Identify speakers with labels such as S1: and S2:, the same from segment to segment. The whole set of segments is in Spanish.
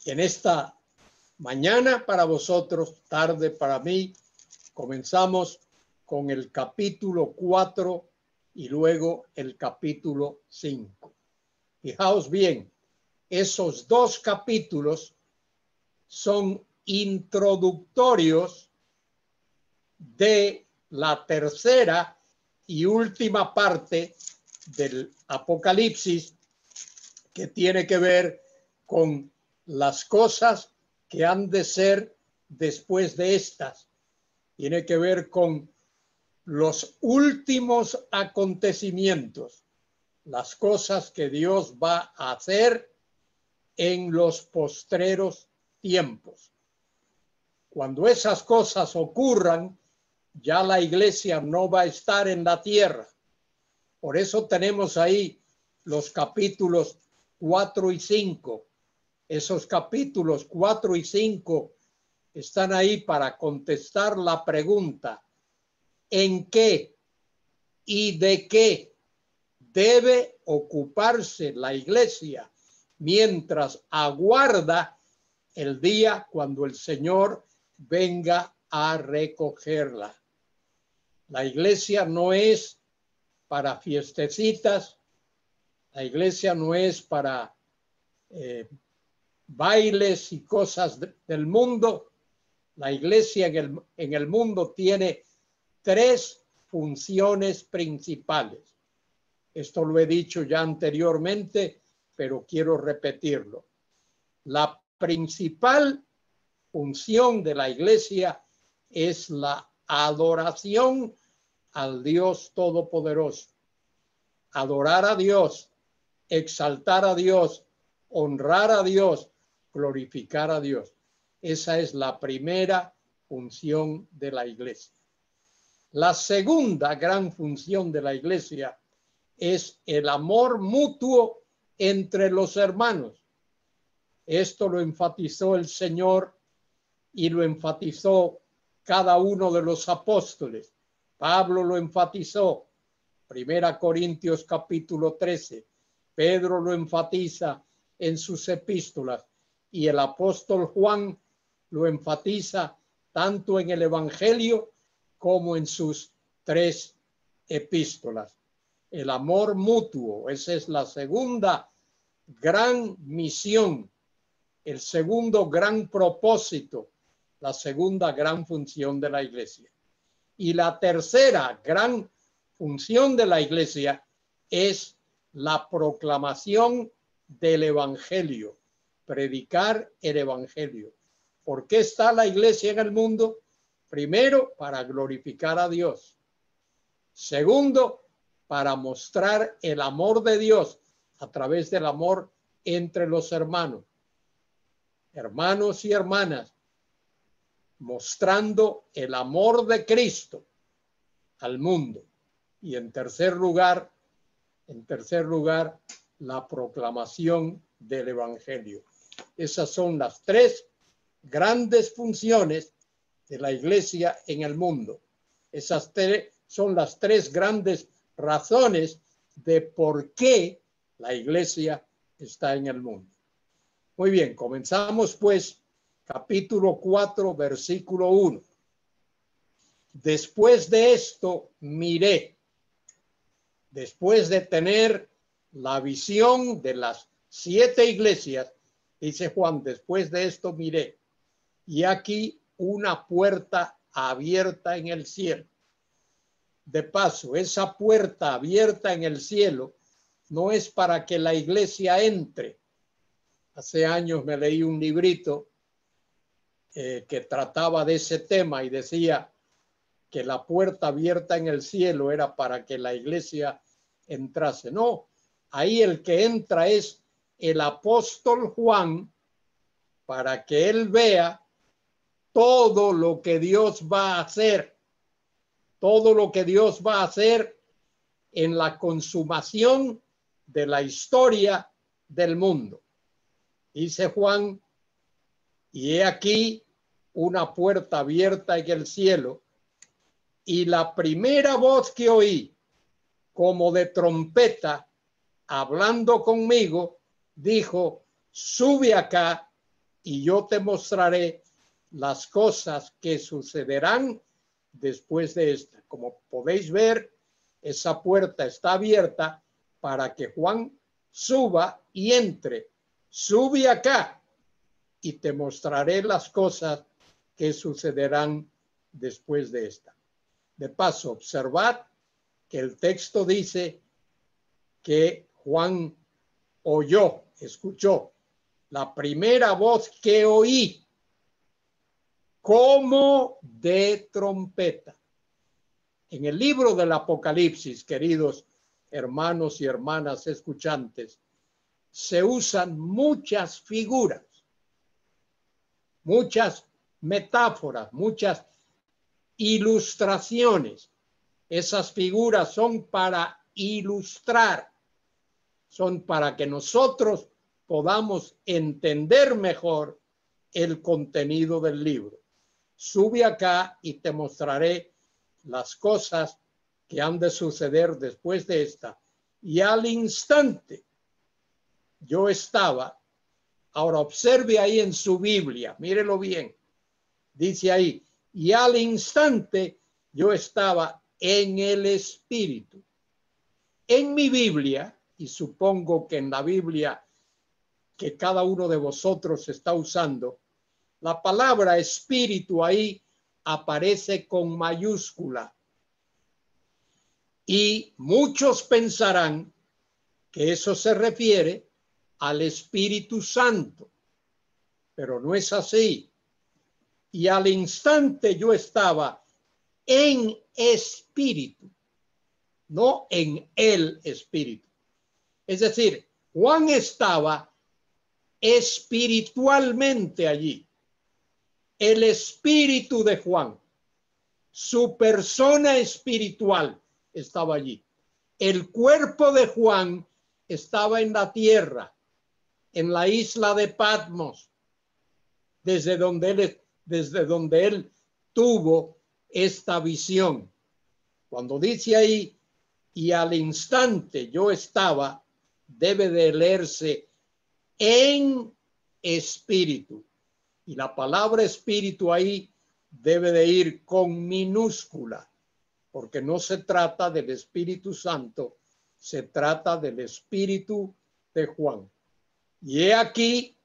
S1: En esta mañana para vosotros, tarde para mí, comenzamos con el capítulo 4 y luego el capítulo 5. Fijaos bien, esos dos capítulos son introductorios de la tercera y última parte del Apocalipsis, que tiene que ver con las cosas que han de ser después de estas. Tiene que ver con los últimos acontecimientos, las cosas que Dios va a hacer en los postreros tiempos. Cuando esas cosas ocurran, ya la iglesia no va a estar en la tierra. Por eso tenemos ahí los capítulos 4 y 5. Esos capítulos 4 y 5 están ahí para contestar la pregunta: ¿en qué y de qué debe ocuparse la iglesia mientras aguarda el día cuando el Señor venga a recogerla? La iglesia no es para fiestecitas, la iglesia no es para bailes y cosas del mundo. La iglesia en el mundo tiene tres funciones principales. Esto lo he dicho ya anteriormente, pero quiero repetirlo. La principal función de la iglesia es la adoración al Dios Todopoderoso. Adorar a Dios, exaltar a Dios, honrar a Dios, glorificar a Dios. Esa es la primera función de la iglesia. La segunda gran función de la iglesia es el amor mutuo entre los hermanos. Esto lo enfatizó el Señor y lo enfatizó cada uno de los apóstoles. Pablo lo enfatizó, 1 Corintios capítulo 13. Pedro lo enfatiza en sus epístolas y el apóstol Juan lo enfatiza tanto en el Evangelio como en sus 3 epístolas. El amor mutuo, esa es la segunda gran misión, el segundo gran propósito, la segunda gran función de la iglesia. Y la tercera gran función de la iglesia es la proclamación del evangelio, predicar el evangelio. ¿Por qué está la iglesia en el mundo? Primero, para glorificar a Dios. Segundo, para mostrar el amor de Dios a través del amor entre los hermanos. Hermanos y hermanas, mostrando el amor de Cristo al mundo. Y en tercer lugar, la proclamación del evangelio. Esas son las 3 grandes funciones de la iglesia en el mundo. Esas son las 3 grandes razones de por qué la iglesia está en el mundo. Muy bien, comenzamos pues capítulo 4, versículo 1. Después de esto miré, después de tener la visión de las 7 iglesias, dice Juan, después de esto miré, y aquí una puerta abierta en el cielo. De paso, esa puerta abierta en el cielo no es para que la iglesia entre. Hace años me leí un librito que trataba de ese tema y decía que la puerta abierta en el cielo era para que la iglesia entrase. No, ahí el que entra es el apóstol Juan, para que él vea todo lo que Dios va a hacer, todo lo que Dios va a hacer en la consumación de la historia del mundo. Dice Juan, y he aquí una puerta abierta en el cielo, y la primera voz que oí, como de trompeta, hablando conmigo, dijo: sube acá y yo te mostraré las cosas que sucederán después de esta. Como podéis ver, esa puerta está abierta para que Juan suba y entre. Sube acá y te mostraré las cosas que sucederán después de esta. De paso, observad que el texto dice que Juan oyó, escuchó la primera voz que oí como de trompeta. En el libro del Apocalipsis, queridos hermanos y hermanas escuchantes, se usan muchas figuras, muchas metáforas, muchas ilustraciones. Esas figuras son para ilustrar, son para que nosotros podamos entender mejor el contenido del libro. Sube acá y te mostraré las cosas que han de suceder después de esta. Y al instante yo estaba, ahora observe ahí en su Biblia, mírelo bien, dice ahí, y al instante yo estaba en el Espíritu. En mi Biblia, y supongo que en la Biblia que cada uno de vosotros está usando, la palabra espíritu ahí aparece con mayúscula. Y muchos pensarán que eso se refiere al Espíritu Santo, pero no es así. Y al instante yo estaba en espíritu, no en el Espíritu. Es decir, Juan estaba espiritualmente allí. El espíritu de Juan, su persona espiritual estaba allí. El cuerpo de Juan estaba en la tierra, en la isla de Patmos, desde donde él tuvo esta visión. Cuando dice ahí, y al instante yo estaba, debe de leerse en espíritu. Y la palabra espíritu ahí debe de ir con minúscula, porque no se trata del Espíritu Santo, se trata del Espíritu de Juan. Y he aquí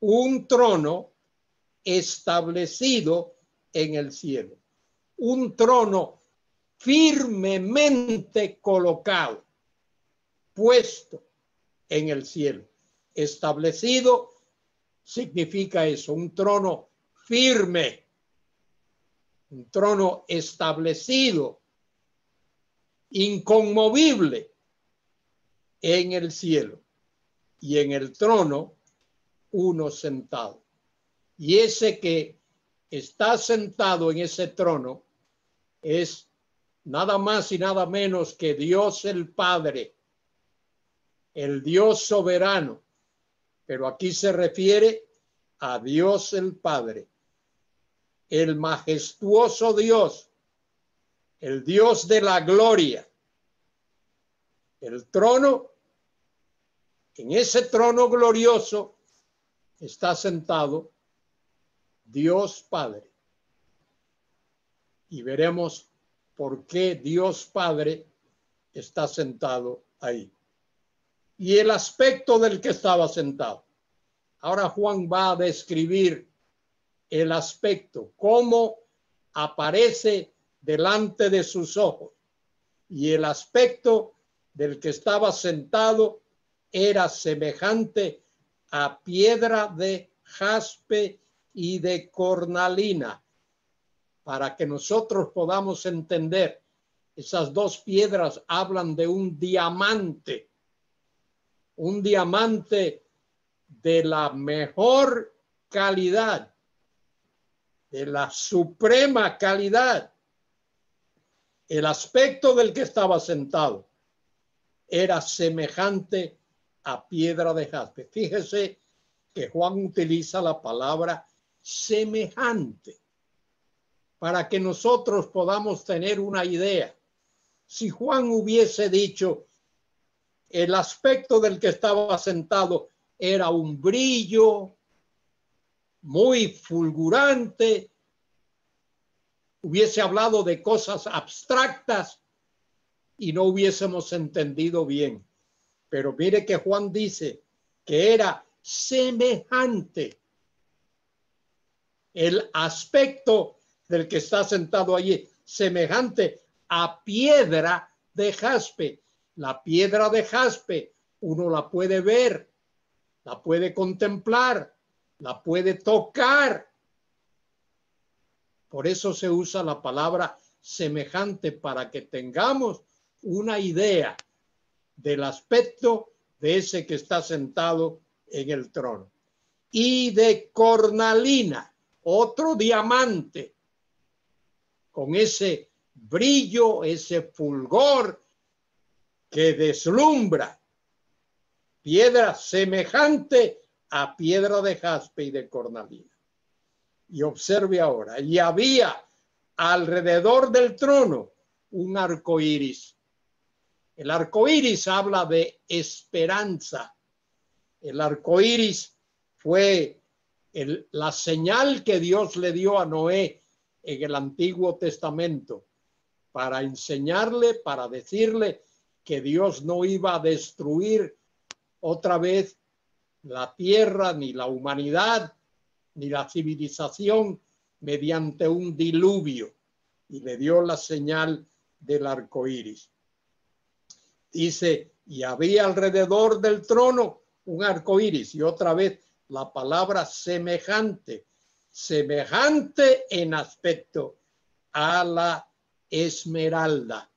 S1: un trono establecido en el cielo, un trono firmemente colocado, puesto en el cielo. Establecido significa eso, un trono firme, un trono establecido, inconmovible en el cielo, y en el trono uno sentado. Y ese que está sentado en ese trono es nada más y nada menos que Dios el Padre, el Dios soberano, pero aquí se refiere a Dios el Padre, el majestuoso Dios, el Dios de la gloria. El trono, en ese trono glorioso está sentado Dios Padre. Y veremos por qué Dios Padre está sentado ahí. Y el aspecto del que estaba sentado. Ahora Juan va a describir el aspecto, cómo aparece delante de sus ojos. Y el aspecto del que estaba sentado era semejante a piedra de jaspe y de cornalina. Para que nosotros podamos entender, esas dos piedras hablan de un diamante de la mejor calidad, de la suprema calidad. El aspecto del que estaba sentado era semejante a piedra de jaspe. Fíjese que Juan utiliza la palabra semejante para que nosotros podamos tener una idea. Si Juan hubiese dicho el aspecto del que estaba sentado era un brillo, muy fulgurante, hubiese hablado de cosas abstractas y no hubiésemos entendido bien. Pero mire que Juan dice que era semejante. El aspecto del que está sentado allí, semejante a piedra de jaspe. La piedra de jaspe uno la puede ver, la puede contemplar, la puede tocar. Por eso se usa la palabra semejante, para que tengamos una idea del aspecto de ese que está sentado en el trono. Y de cornalina, otro diamante, con ese brillo, ese fulgor que deslumbra. Piedra semejante a piedra de jaspe y de cornalina. Y observe ahora, y había alrededor del trono un arco iris. El arco iris habla de esperanza. El arco iris fue la señal que Dios le dio a Noé en el Antiguo Testamento para enseñarle, para decirle que Dios no iba a destruir otra vez la tierra, ni la humanidad, ni la civilización mediante un diluvio, y le dio la señal del arco iris. Dice, y había alrededor del trono un arco iris, y otra vez la palabra semejante, semejante en aspecto a la esmeralda.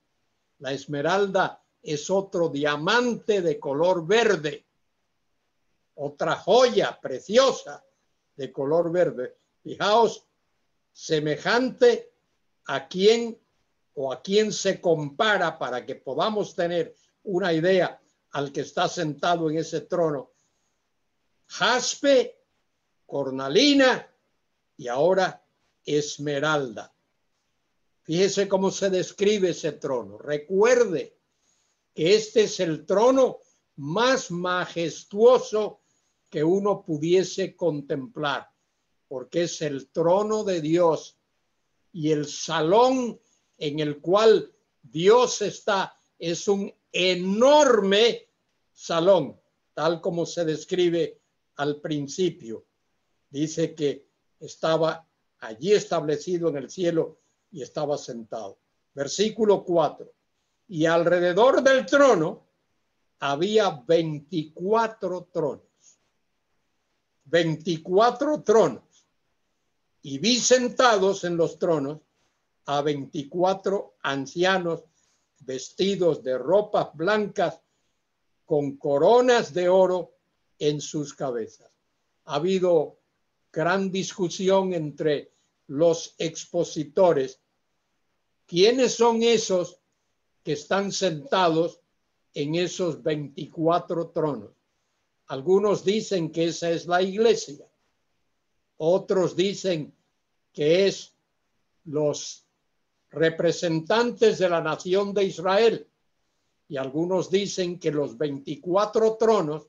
S1: La esmeralda es otro diamante de color verde, otra joya preciosa de color verde. Fijaos, semejante a quién o a quién se compara, para que podamos tener una idea, al que está sentado en ese trono. Jaspe, cornalina y ahora esmeralda. Fíjese cómo se describe ese trono. Recuerde que este es el trono más majestuoso que uno pudiese contemplar, porque es el trono de Dios, y el salón en el cual Dios está es un enorme salón, tal como se describe al principio. Dice que estaba allí establecido en el cielo y estaba sentado. Versículo 4. Y alrededor del trono había 24 tronos. 24 tronos. Y vi sentados en los tronos a 24 ancianos vestidos de ropas blancas con coronas de oro en sus cabezas. Ha habido gran discusión entre los expositores. ¿Quiénes son esos que están sentados en esos 24 tronos? Algunos dicen que esa es la iglesia. Otros dicen que es los representantes de la nación de Israel. Y algunos dicen que los 24 tronos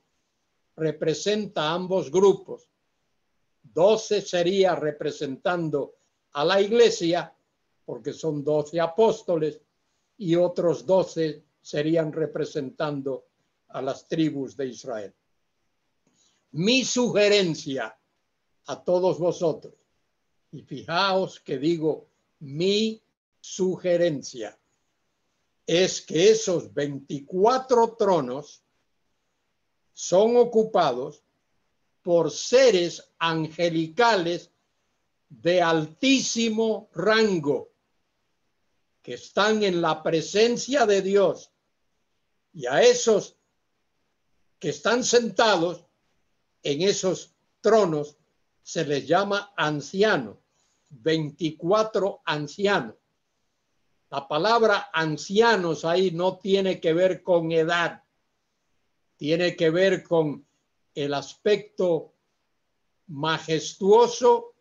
S1: representan a ambos grupos. 12 sería representando a la iglesia, porque son 12 apóstoles, y otros 12 serían representando a las tribus de Israel. Mi sugerencia a todos vosotros, y fijaos que digo mi sugerencia, es que esos 24 tronos son ocupados por seres angelicales de altísimo rango, que están en la presencia de Dios, y a esos que están sentados en esos tronos se les llama ancianos, 24 ancianos. La palabra ancianos ahí no tiene que ver con edad, tiene que ver con el aspecto majestuoso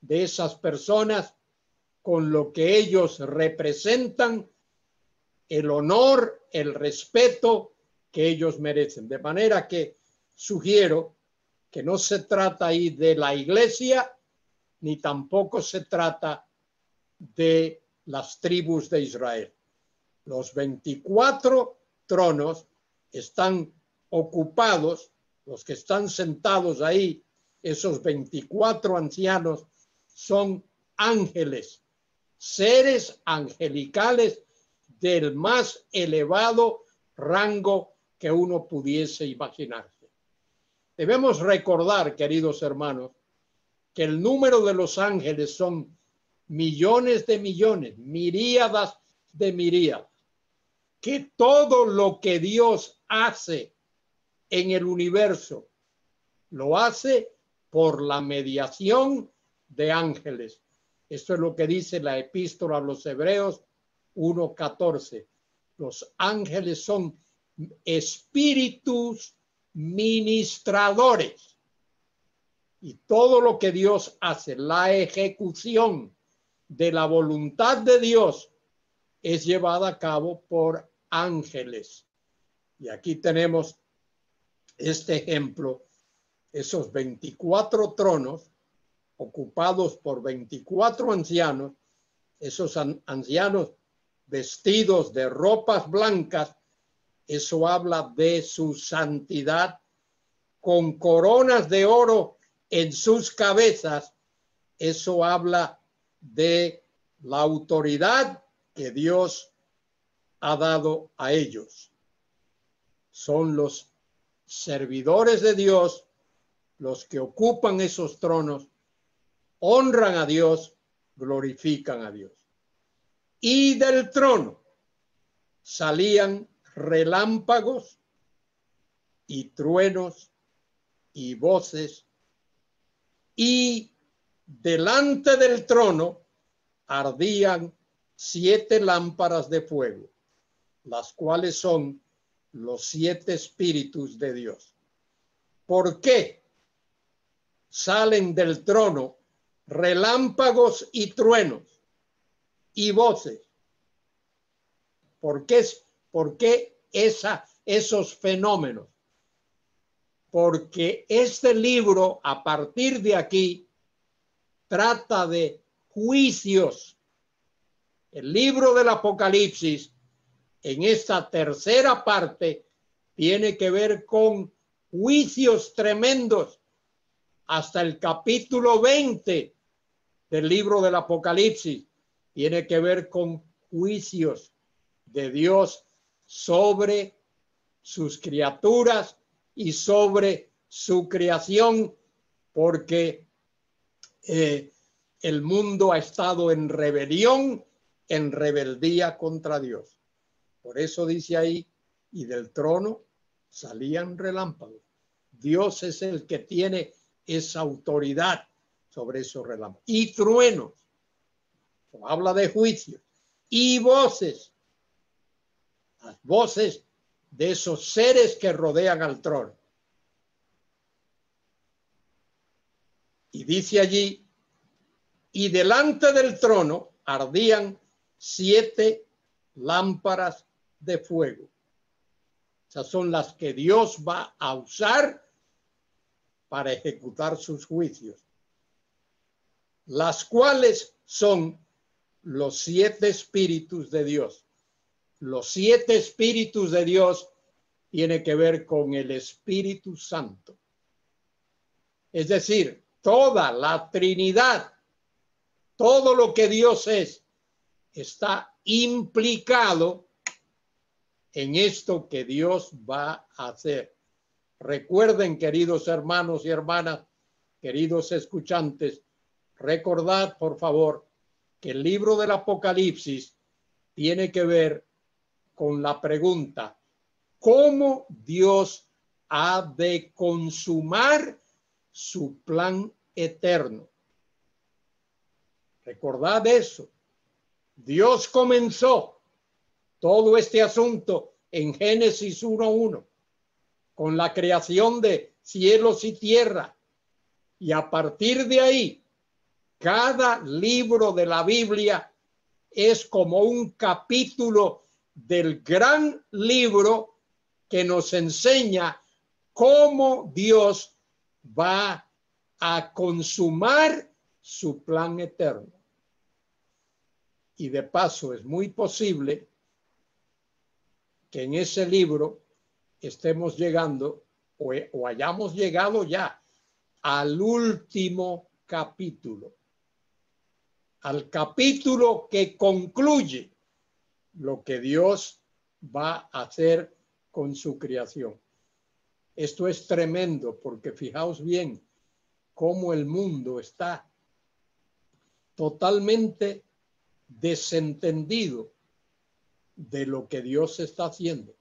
S1: de esas personas, con lo que ellos representan, el honor, el respeto que ellos merecen. De manera que sugiero que no se trata ahí de la iglesia, ni tampoco se trata de las tribus de Israel. Los 24 tronos están ocupados, los que están sentados ahí, esos 24 ancianos, son ángeles, seres angelicales del más elevado rango que uno pudiese imaginarse. Debemos recordar, queridos hermanos, que el número de los ángeles son millones de millones, miríadas de miríadas, que todo lo que Dios hace en el universo lo hace por la mediación de ángeles. Esto es lo que dice la epístola a los Hebreos 1:14. Los ángeles son espíritus ministradores. Y todo lo que Dios hace, la ejecución de la voluntad de Dios, es llevada a cabo por ángeles. Y aquí tenemos este ejemplo, esos 24 tronos ocupados por 24 ancianos, esos ancianos vestidos de ropas blancas, eso habla de su santidad, con coronas de oro en sus cabezas, eso habla de la autoridad que Dios ha dado a ellos. Son los servidores de Dios los que ocupan esos tronos, honran a Dios, glorifican a Dios. Y del trono salían relámpagos y truenos y voces, y delante del trono ardían 7 lámparas de fuego, las cuales son los 7 espíritus de Dios. ¿Por qué salen del trono relámpagos y truenos y voces? ¿Por qué esos fenómenos? Porque este libro, a partir de aquí, trata de juicios. El libro del Apocalipsis, en esta tercera parte, tiene que ver con juicios tremendos. Hasta el capítulo 20 del libro del Apocalipsis tiene que ver con juicios de Dios sobre sus criaturas y sobre su creación, porque el mundo ha estado en rebelión, en rebeldía contra Dios. Por eso dice ahí, y del trono salían relámpagos. Dios es el que tiene esa autoridad sobre esos relámpagos. Y truenos, habla de juicio. Y voces, las voces de esos seres que rodean al trono. Y dice allí, y delante del trono ardían 7 lámparas de fuego. Esas son las que Dios va a usar para ejecutar sus juicios, las cuales son los 7 espíritus de Dios. Los 7 espíritus de Dios tiene que ver con el Espíritu Santo. Es decir, toda la Trinidad, todo lo que Dios es, está implicado en esto que Dios va a hacer. Recuerden, queridos hermanos y hermanas, queridos escuchantes, recordad, por favor, que el libro del Apocalipsis tiene que ver con la pregunta, ¿cómo Dios ha de consumar su plan eterno? Recordad eso. Dios comenzó todo este asunto en Génesis 1:1 con la creación de cielos y tierra. Y a partir de ahí, cada libro de la Biblia es como un capítulo del gran libro que nos enseña cómo Dios va a consumar su plan eterno. Y de paso es muy posible que en ese libro estemos llegando o hayamos llegado ya al último capítulo, al capítulo que concluye lo que Dios va a hacer con su creación. Esto es tremendo porque fijaos bien cómo el mundo está totalmente desentendido de lo que Dios está haciendo.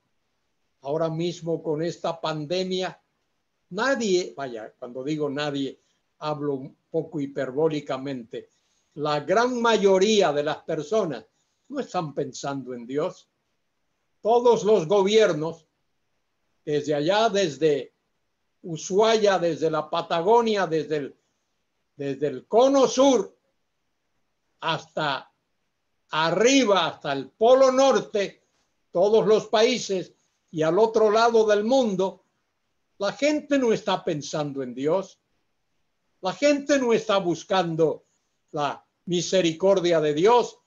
S1: Ahora mismo con esta pandemia, nadie, vaya, cuando digo nadie, hablo un poco hiperbólicamente, la gran mayoría de las personas no están pensando en Dios. Todos los gobiernos, desde allá, desde Ushuaia, desde la Patagonia, desde el cono sur hasta arriba, hasta el polo norte, todos los países y al otro lado del mundo, la gente no está pensando en Dios. La gente no está buscando la misericordia de Dios.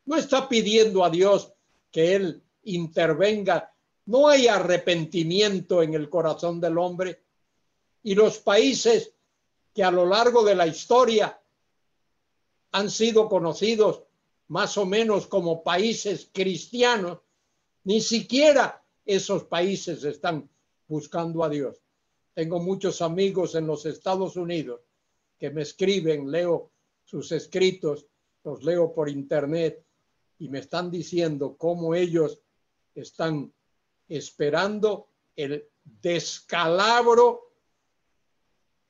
S1: No está pidiendo a Dios que Él intervenga. No hay arrepentimiento en el corazón del hombre. Y los países que a lo largo de la historia han sido conocidos más o menos como países cristianos, ni siquiera esos países están buscando a Dios. Tengo muchos amigos en los Estados Unidos que me escriben, leo sus escritos, los leo por internet y me están diciendo cómo ellos están esperando el descalabro,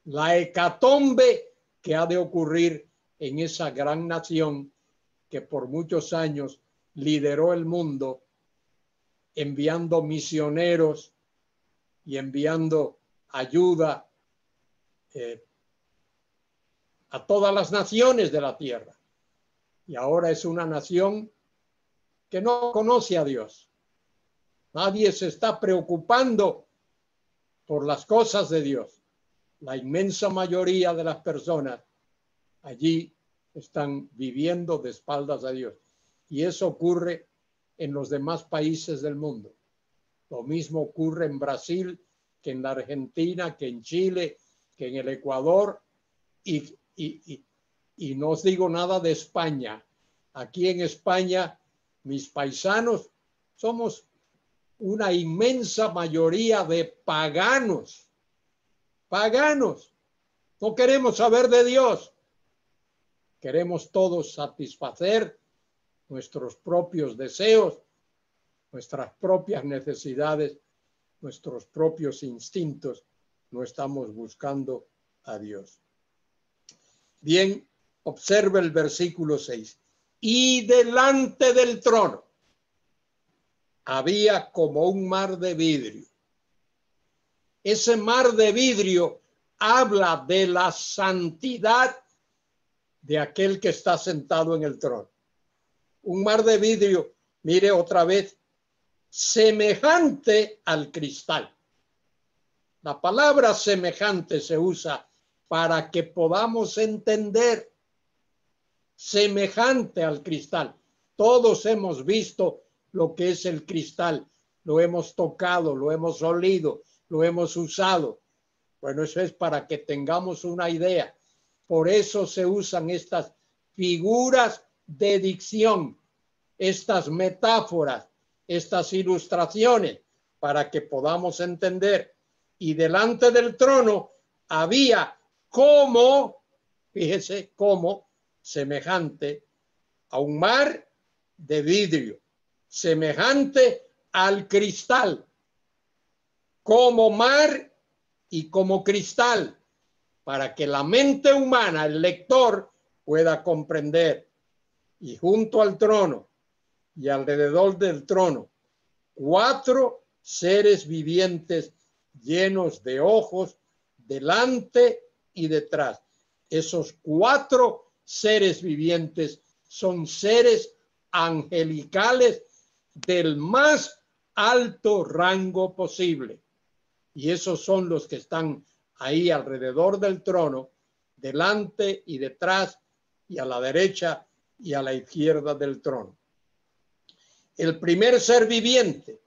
S1: la hecatombe que ha de ocurrir en esa gran nación que por muchos años lideró el mundo enviando misioneros y enviando ayuda a todas las naciones de la tierra. Y ahora es una nación que no conoce a Dios. Nadie se está preocupando por las cosas de Dios. La inmensa mayoría de las personas allí están viviendo de espaldas a Dios. Y eso ocurre en los demás países del mundo. Lo mismo ocurre en Brasil, que en la Argentina, que en Chile, que en el Ecuador, y no os digo nada de España. Aquí en España, mis paisanos, somos una inmensa mayoría de paganos. Paganos. No queremos saber de Dios. Queremos todos satisfacer nuestros propios deseos, nuestras propias necesidades, nuestros propios instintos. No estamos buscando a Dios. Bien, observe el versículo 6. Y delante del trono había como un mar de vidrio. Ese mar de vidrio habla de la santidad de aquel que está sentado en el trono. Un mar de vidrio, mire otra vez, semejante al cristal. La palabra semejante se usa para que podamos entender, semejante al cristal. Todos hemos visto lo que es el cristal, lo hemos tocado, lo hemos olido, lo hemos usado. Bueno, eso es para que tengamos una idea. Por eso se usan estas figuras de dicción, estas metáforas, estas ilustraciones, para que podamos entender. Y delante del trono había como, fíjese, como semejante a un mar de vidrio, semejante al cristal, como mar y como cristal, para que la mente humana, el lector, pueda comprender. Y junto al trono y alrededor del trono, 4 seres vivientes llenos de ojos delante y detrás. Esos 4 seres vivientes son seres angelicales del más alto rango posible. Y esos son los que están ahí alrededor del trono, delante y detrás, y a la derecha y a la izquierda del trono. El primer ser viviente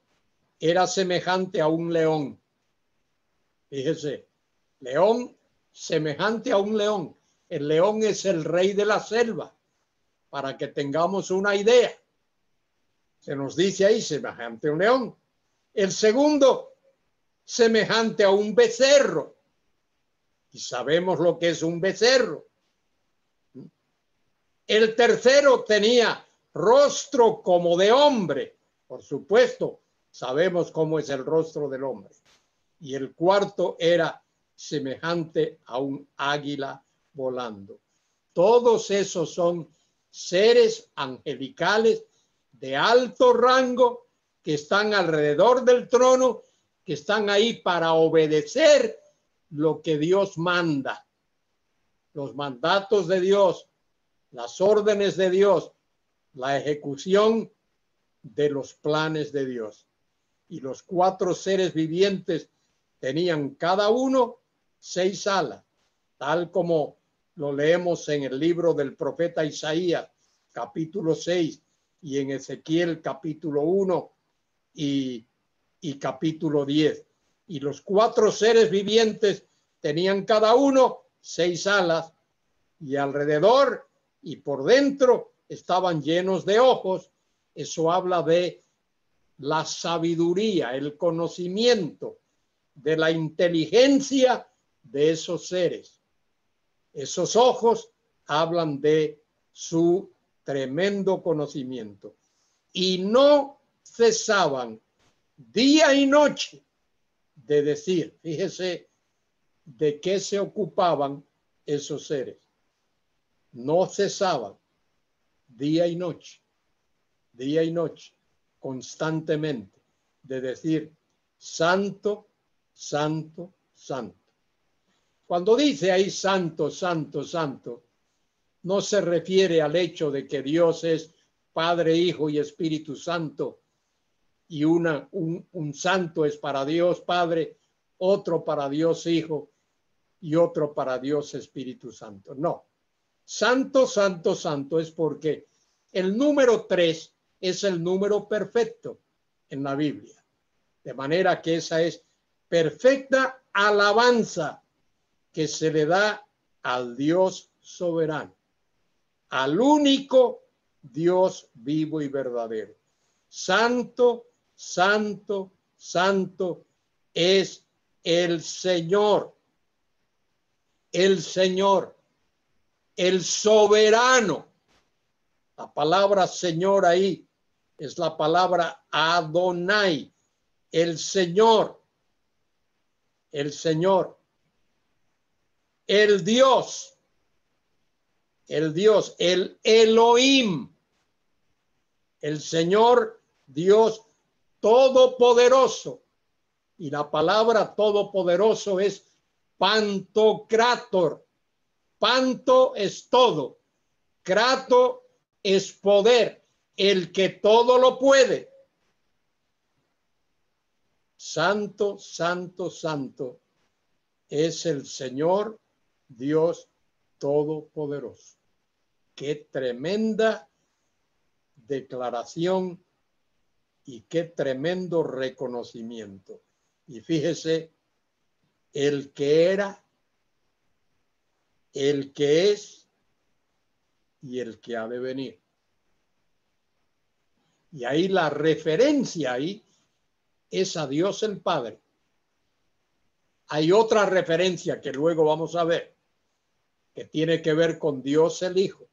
S1: era semejante a un león. Fíjese, león semejante a un león. El león es el rey de la selva, para que tengamos una idea. Se nos dice ahí semejante a un león. El segundo, semejante a un becerro. Y sabemos lo que es un becerro. El tercero tenía rostro como de hombre. Por supuesto, sabemos cómo es el rostro del hombre. Y el cuarto era semejante a un águila volando. Todos esos son seres angelicales de alto rango que están alrededor del trono, que están ahí para obedecer lo que Dios manda. Los mandatos de Dios, las órdenes de Dios, la ejecución de los planes de Dios. Y los 4 seres vivientes tenían cada uno 6 alas, tal como lo leemos en el libro del profeta Isaías, capítulo 6, y en Ezequiel, capítulo 1 y capítulo 10. Y los 4 seres vivientes tenían cada uno 6 alas, y alrededor y por dentro estaban llenos de ojos. Eso habla de la sabiduría, el conocimiento, de la inteligencia de esos seres. Esos ojos hablan de su tremendo conocimiento. Y no cesaban día y noche de decir, fíjese de qué se ocupaban esos seres. No cesaban día y noche, constantemente, de decir, santo, santo, santo. Cuando dice ahí santo, santo, santo, no se refiere al hecho de que Dios es Padre, Hijo y Espíritu Santo, y un santo es para Dios Padre, otro para Dios Hijo y otro para Dios Espíritu Santo. No. Santo, santo, santo es porque el número 3 es el número perfecto en la Biblia. De manera que esa es perfecta alabanza que se le da al Dios soberano, al único Dios vivo y verdadero. Santo, santo, santo es el Señor, el Señor, el soberano. La palabra Señor ahí es la palabra Adonai, el Señor, el Señor, el Dios, el Elohim, el Señor Dios todopoderoso. Y la palabra todopoderoso es Pantocrator. Panto es todo, Krato es poder, el que todo lo puede. Santo, santo, santo es el Señor Dios todopoderoso. Qué tremenda declaración y qué tremendo reconocimiento. Y fíjese, el que era, el que es y el que ha de venir. Y ahí la referencia ahí es a Dios el Padre. Hay otra referencia que luego vamos a ver, que tiene que ver con Dios el Hijo.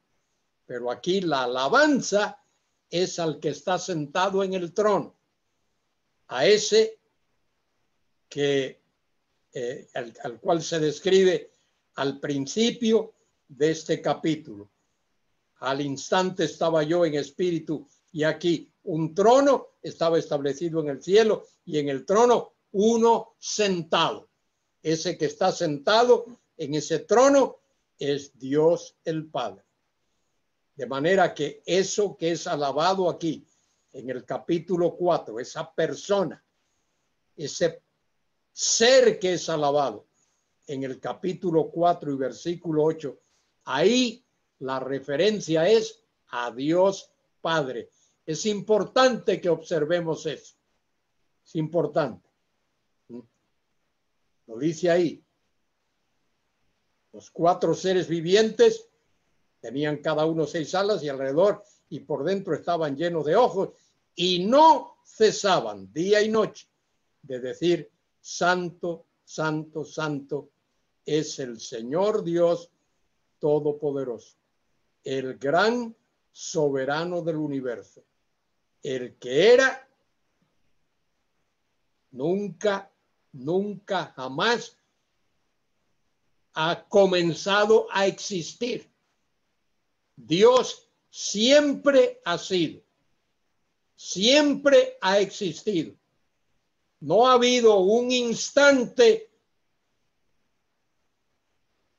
S1: Pero aquí la alabanza es al que está sentado en el trono, a ese que al cual se describe al principio de este capítulo. Al instante estaba yo en espíritu y aquí un trono estaba establecido en el cielo y en el trono uno sentado. Ese que está sentado en ese trono es Dios el Padre. De manera que eso que es alabado aquí en el capítulo 4, esa persona, ese ser que es alabado, en el capítulo 4 y versículo 8, ahí la referencia es a Dios Padre. Es importante que observemos eso. Es importante. Lo dice ahí. Los 4 seres vivientes tenían cada uno 6 alas y alrededor y por dentro estaban llenos de ojos y no cesaban día y noche de decir: Santo, Santo, Santo es el Señor Dios Todopoderoso, el gran soberano del universo, el que era, nunca, jamás ha comenzado a existir. Dios siempre ha sido, siempre ha existido. No ha habido un instante,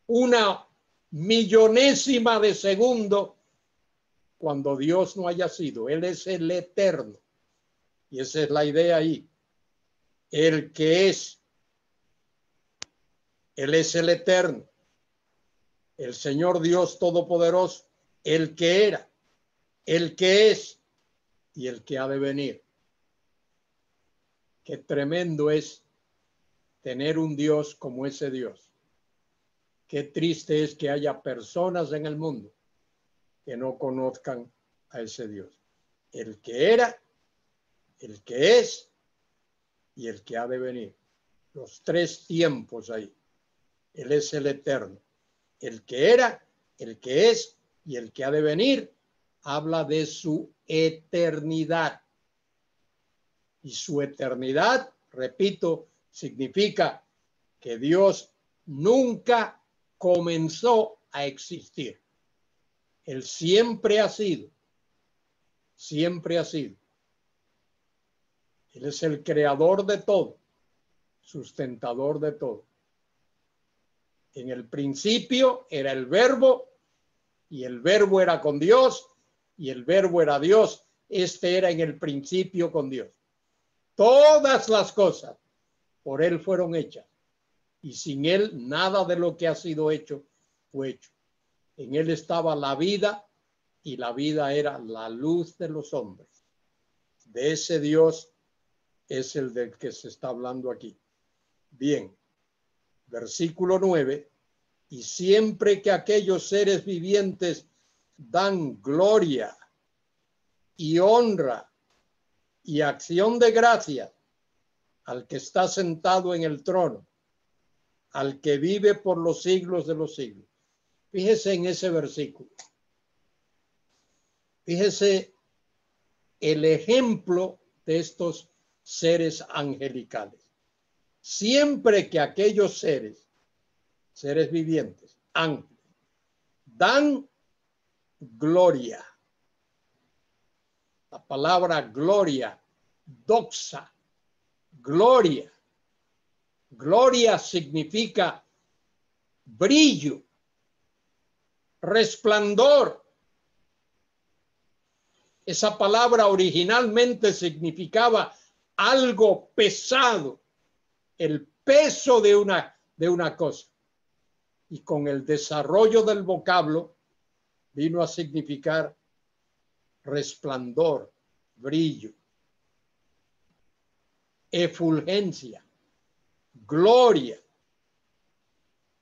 S1: una millonésima de segundo, cuando Dios no haya sido. Él es el eterno. Y esa es la idea ahí. El que es. Él es el eterno. El Señor Dios Todopoderoso. El que era. El que es. Y el que ha de venir. Qué tremendo es tener un Dios como ese Dios. Qué triste es que haya personas en el mundo que no conozcan a ese Dios. El que era, el que es y el que ha de venir. Los 3 tiempos ahí. Él es el eterno. El que era, el que es y el que ha de venir habla de su eternidad. Y su eternidad, repito, significa que Dios nunca comenzó a existir. Él siempre ha sido. Siempre ha sido. Él es el creador de todo, sustentador de todo. En el principio era el Verbo, y el Verbo era con Dios, y el Verbo era Dios. Este era en el principio con Dios. Todas las cosas por Él fueron hechas, y sin Él nada de lo que ha sido hecho fue hecho. En Él estaba la vida, y la vida era la luz de los hombres. De ese Dios es el del que se está hablando aquí. Bien, versículo 9. Y siempre que aquellos seres vivientes dan gloria y honra y acción de gracia al que está sentado en el trono, al que vive por los siglos de los siglos. Fíjese en ese versículo. Fíjese el ejemplo de estos seres angelicales. Siempre que aquellos seres vivientes, ángeles, dan gloria. La palabra gloria, doxa, gloria. Gloria significa brillo, resplandor. Esa palabra originalmente significaba algo pesado, el peso de una cosa. Y con el desarrollo del vocablo vino a significar resplandor, brillo, efulgencia, gloria.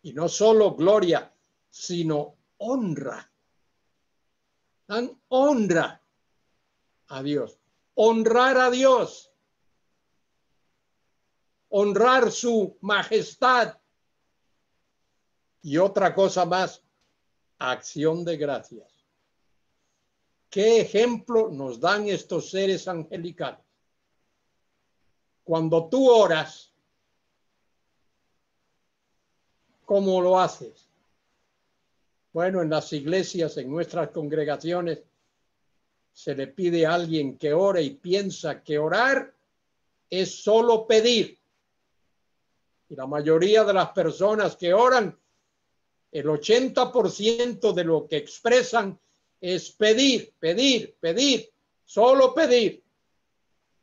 S1: Y no solo gloria, sino honra. Dan honra a Dios. Honrar a Dios. Honrar su majestad. Y otra cosa más, acción de gracias. ¿Qué ejemplo nos dan estos seres angelicales? Cuando tú oras, ¿cómo lo haces? Bueno, en las iglesias, en nuestras congregaciones, se le pide a alguien que ore y piensa que orar es solo pedir. Y la mayoría de las personas que oran, el 80% de lo que expresan es pedir, pedir, pedir, solo pedir.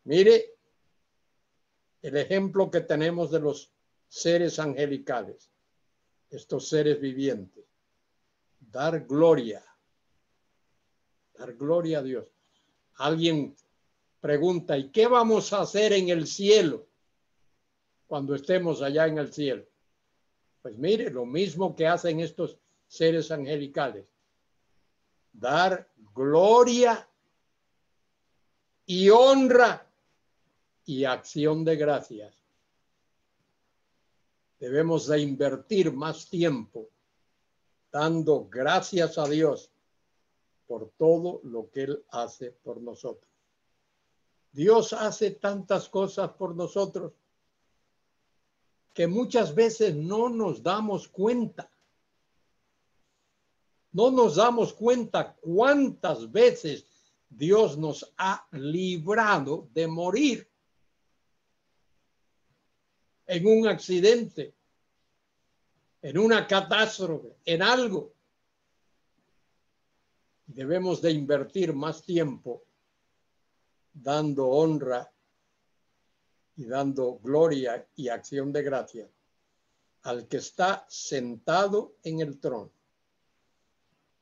S1: Mire el ejemplo que tenemos de los seres angelicales. estos seres vivientes, dar gloria a Dios. Alguien pregunta, ¿y qué vamos a hacer en el cielo cuando estemos allá en el cielo? Pues mire, lo mismo que hacen estos seres angelicales, dar gloria y honra y acción de gracias. Debemos de invertir más tiempo dando gracias a Dios por todo lo que Él hace por nosotros. Dios hace tantas cosas por nosotros que muchas veces no nos damos cuenta. No nos damos cuenta cuántas veces Dios nos ha librado de morir en un accidente, en una catástrofe, en algo. Debemos de invertir más tiempo dando honra y dando gloria y acción de gracia al que está sentado en el trono.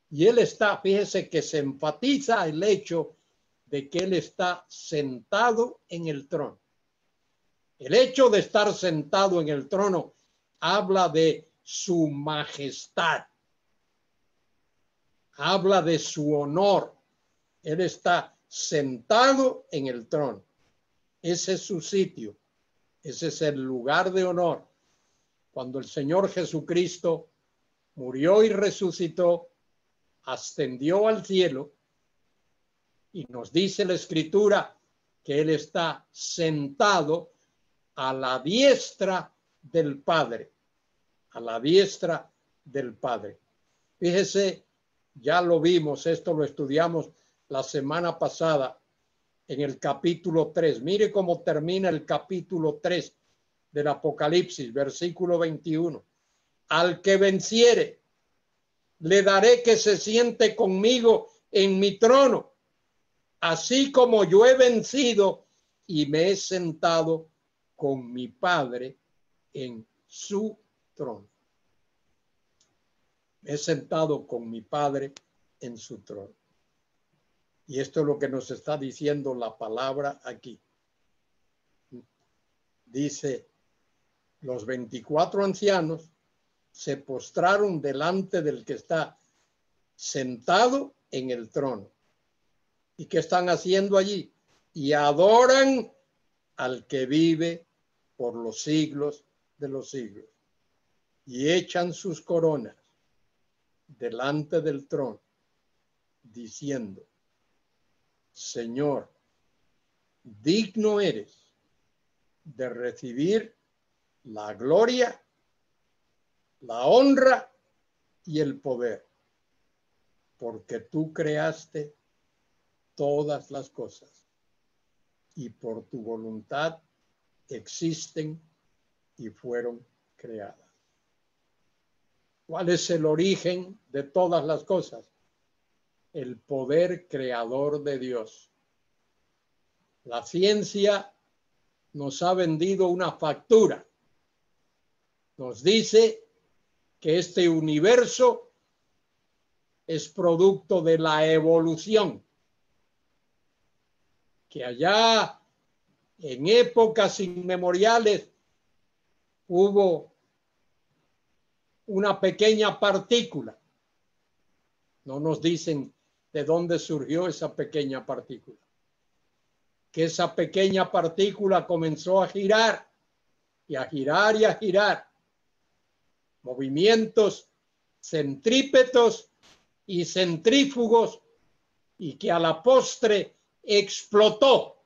S1: Y Él está, fíjese que se enfatiza el hecho de que Él está sentado en el trono. El hecho de estar sentado en el trono habla de su majestad, habla de su honor. Él está sentado en el trono. Ese es su sitio, ese es el lugar de honor. Cuando el Señor Jesucristo murió y resucitó, ascendió al cielo, y nos dice la Escritura que Él está sentado a la diestra del Padre, a la diestra del Padre. Fíjese, ya lo vimos, esto lo estudiamos la semana pasada en el capítulo 3. Mire cómo termina el capítulo 3 del Apocalipsis, versículo 21. Al que venciere, le daré que se siente conmigo en mi trono, así como yo he vencido y me he sentado con mi Padre en su trono. Me he sentado con mi Padre en su trono. Y esto es lo que nos está diciendo la palabra aquí. Dice, los 24 ancianos se postraron delante del que está sentado en el trono. ¿Y qué están haciendo allí? Y adoran al que vive por los siglos de los siglos. Y echan sus coronas delante del trono, diciendo, Señor, digno eres de recibir la gloria, la honra y el poder, porque tú creaste todas las cosas y por tu voluntad existen y fueron creadas. ¿Cuál es el origen de todas las cosas? El poder creador de Dios. La ciencia nos ha vendido una factura. Nos dice que este universo es producto de la evolución, que allá en épocas inmemoriales hubo una pequeña partícula. No nos dicen de dónde surgió esa pequeña partícula. Que esa pequeña partícula comenzó a girar y a girar y a girar. Movimientos centrípetos y centrífugos, y que a la postre explotó.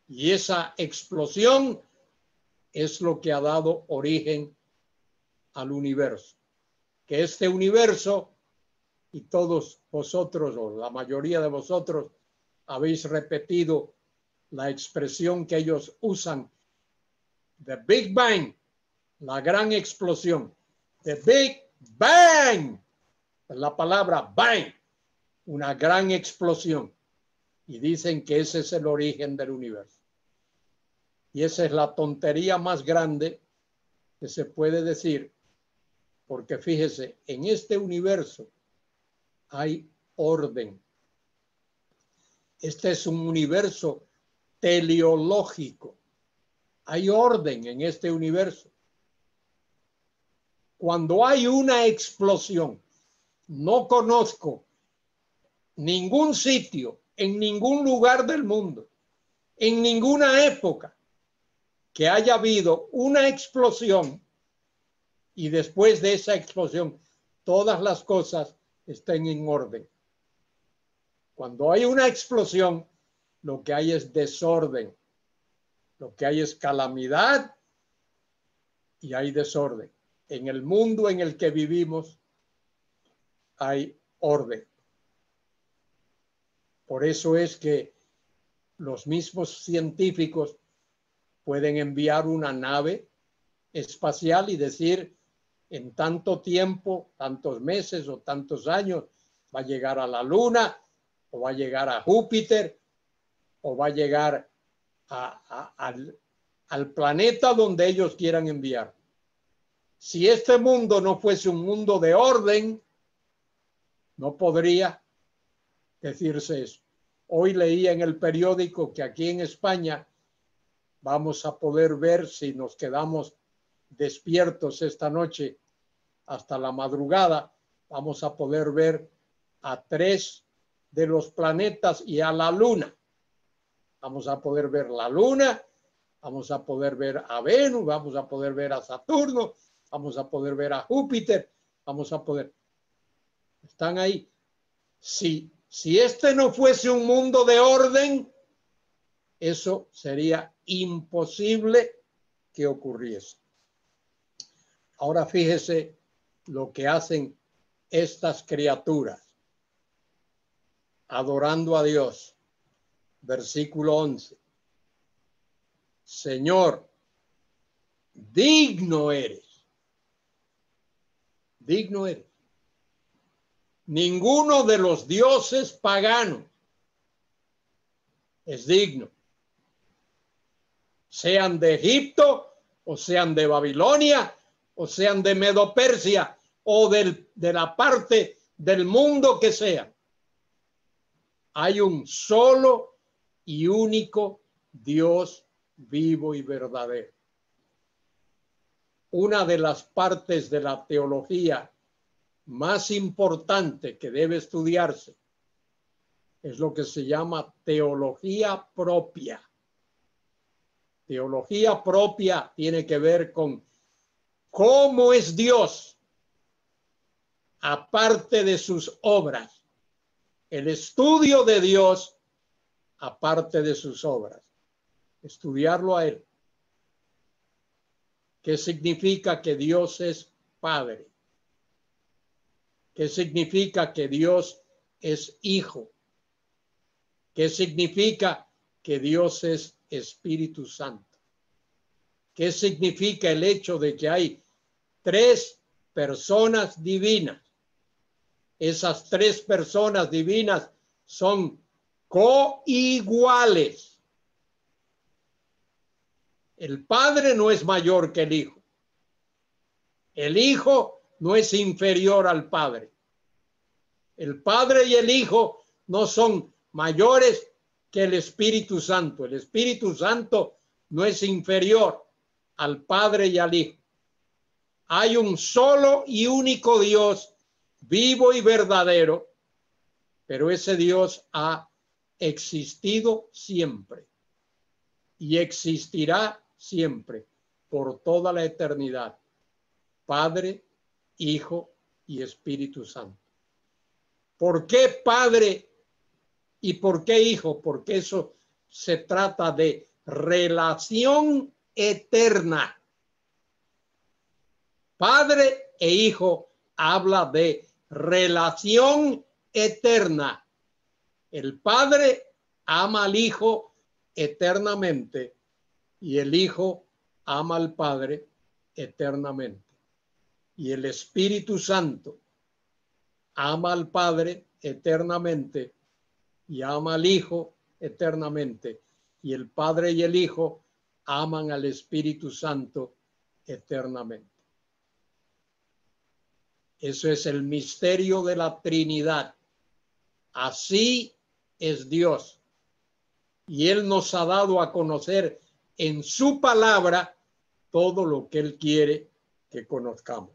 S1: Y esa explosión es lo que ha dado origen al universo. Que este universo, y todos vosotros, o la mayoría de vosotros, habéis repetido la expresión que ellos usan, the Big Bang, la gran explosión. The Big Bang, la palabra bang, una gran explosión. Y dicen que ese es el origen del universo. Y esa es la tontería más grande que se puede decir, porque fíjese, en este universo hay orden. Este es un universo teleológico. Hay orden en este universo. Cuando hay una explosión, no conozco ningún sitio, en ningún lugar del mundo, en ninguna época, que haya habido una explosión y después de esa explosión todas las cosas estén en orden. Cuando hay una explosión, lo que hay es desorden, lo que hay es calamidad y hay desorden. En el mundo en el que vivimos hay orden. Por eso es que los mismos científicos pueden enviar una nave espacial y decir en tanto tiempo, tantos meses o tantos años, va a llegar a la Luna o va a llegar a Júpiter o va a llegar al planeta donde ellos quieran enviar. Si este mundo no fuese un mundo de orden, no podría decirse eso. Hoy leía en el periódico que aquí en España vamos a poder ver, si nos quedamos despiertos esta noche hasta la madrugada, vamos a poder ver a 3 de los planetas y a la Luna. Vamos a poder ver la Luna, vamos a poder ver a Venus, vamos a poder ver a Saturno, vamos a poder ver a Júpiter, vamos a poder... Están ahí. Si este no fuese un mundo de orden, eso sería imposible que ocurriese. Ahora fíjese lo que hacen estas criaturas, adorando a Dios. Versículo 11. Señor, digno eres. Digno eres. Ninguno de los dioses paganos es digno. Sean de Egipto, o sean de Babilonia, o sean de Medo-Persia, o de la parte del mundo que sea. Hay un solo y único Dios vivo y verdadero. Una de las partes de la teología más importante que debe estudiarse es lo que se llama teología propia. Teología propia tiene que ver con cómo es Dios aparte de sus obras. El estudio de Dios aparte de sus obras. Estudiarlo a Él. ¿Qué significa que Dios es Padre? ¿Qué significa que Dios es Hijo? ¿Qué significa que Dios es Espíritu Santo? ¿Qué significa el hecho de que hay 3 personas divinas? Esas 3 personas divinas son coiguales. El Padre no es mayor que el Hijo. El Hijo no es inferior al Padre. El Padre y el Hijo no son mayores que el Espíritu Santo. El Espíritu Santo no es inferior al Padre y al Hijo. Hay un solo y único Dios, vivo y verdadero, pero ese Dios ha existido siempre y existirá siempre por toda la eternidad. Padre, Hijo y Espíritu Santo. ¿Por qué Padre y por qué Hijo? Porque eso se trata de relación eterna. Padre e Hijo habla de relación eterna. El Padre ama al Hijo eternamente y el Hijo ama al Padre eternamente. Y el Espíritu Santo ama al Padre eternamente y ama al Hijo eternamente. Y el Padre y el Hijo aman al Espíritu Santo eternamente. Eso es el misterio de la Trinidad. Así es Dios. Y Él nos ha dado a conocer en su palabra todo lo que Él quiere que conozcamos.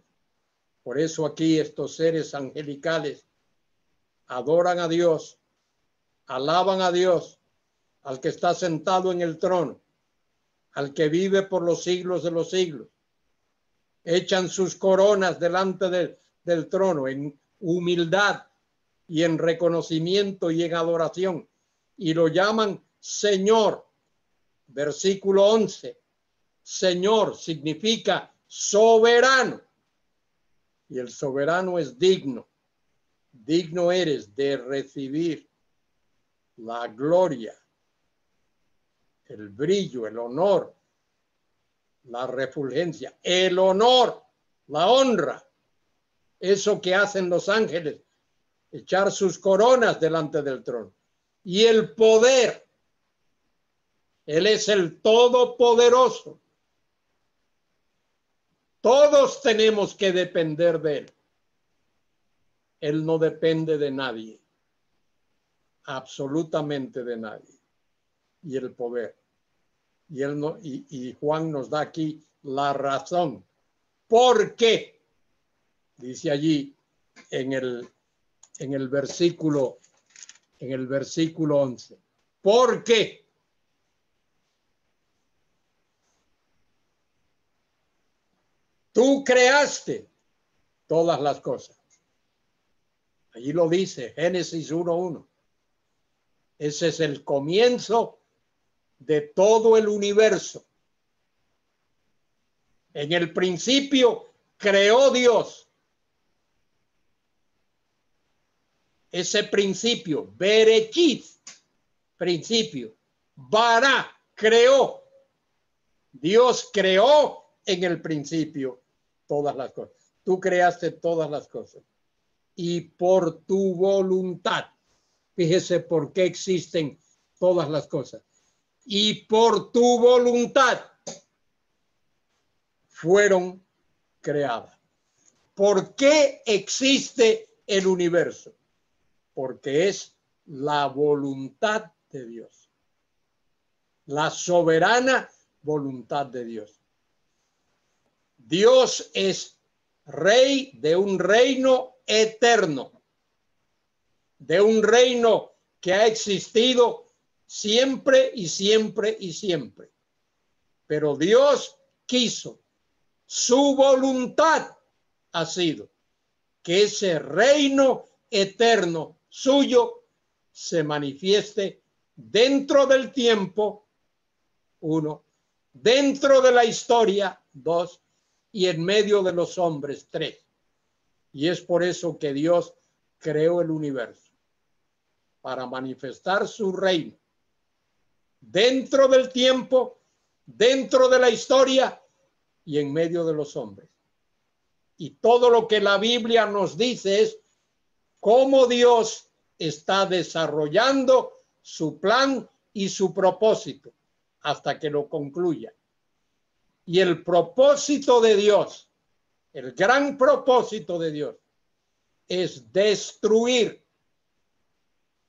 S1: Por eso aquí estos seres angelicales adoran a Dios, alaban a Dios, al que está sentado en el trono, al que vive por los siglos de los siglos. Echan sus coronas delante del trono en humildad y en reconocimiento y en adoración, y lo llaman Señor. Versículo 11. Señor significa soberano, y el soberano es digno. Digno eres de recibir la gloria, el brillo, el honor, la refulgencia, el honor, la honra. Eso que hacen los ángeles, echar sus coronas delante del trono. Y el poder. Él es el todopoderoso. Todos tenemos que depender de Él. Él no depende de nadie. Absolutamente de nadie. Y el poder. Y, él no, y Juan nos da aquí la razón. ¿Por qué? Dice allí en el versículo 11. ¿Por qué? Tú creaste todas las cosas. Allí lo dice Génesis 1:1. Ese es el comienzo de todo el universo. En el principio creó Dios. Ese principio, Berechit, principio, Bara, creó. Dios creó en el principio todas las cosas. Tú creaste todas las cosas. Y por tu voluntad, fíjese por qué existen todas las cosas. Y por tu voluntad fueron creadas. ¿Por qué existe el universo? Porque es la voluntad de Dios. La soberana voluntad de Dios. Dios es rey de un reino eterno, de un reino que ha existido siempre y siempre y siempre. Pero Dios quiso, su voluntad ha sido que ese reino eterno suyo se manifieste dentro del tiempo, 1, dentro de la historia, 2, y en medio de los hombres, 3. Y es por eso que Dios creó el universo, para manifestar su reino dentro del tiempo, dentro de la historia y en medio de los hombres. Y todo lo que la Biblia nos dice es cómo Dios está desarrollando su plan y su propósito hasta que lo concluya. Y el propósito de Dios, el gran propósito de Dios, es destruir,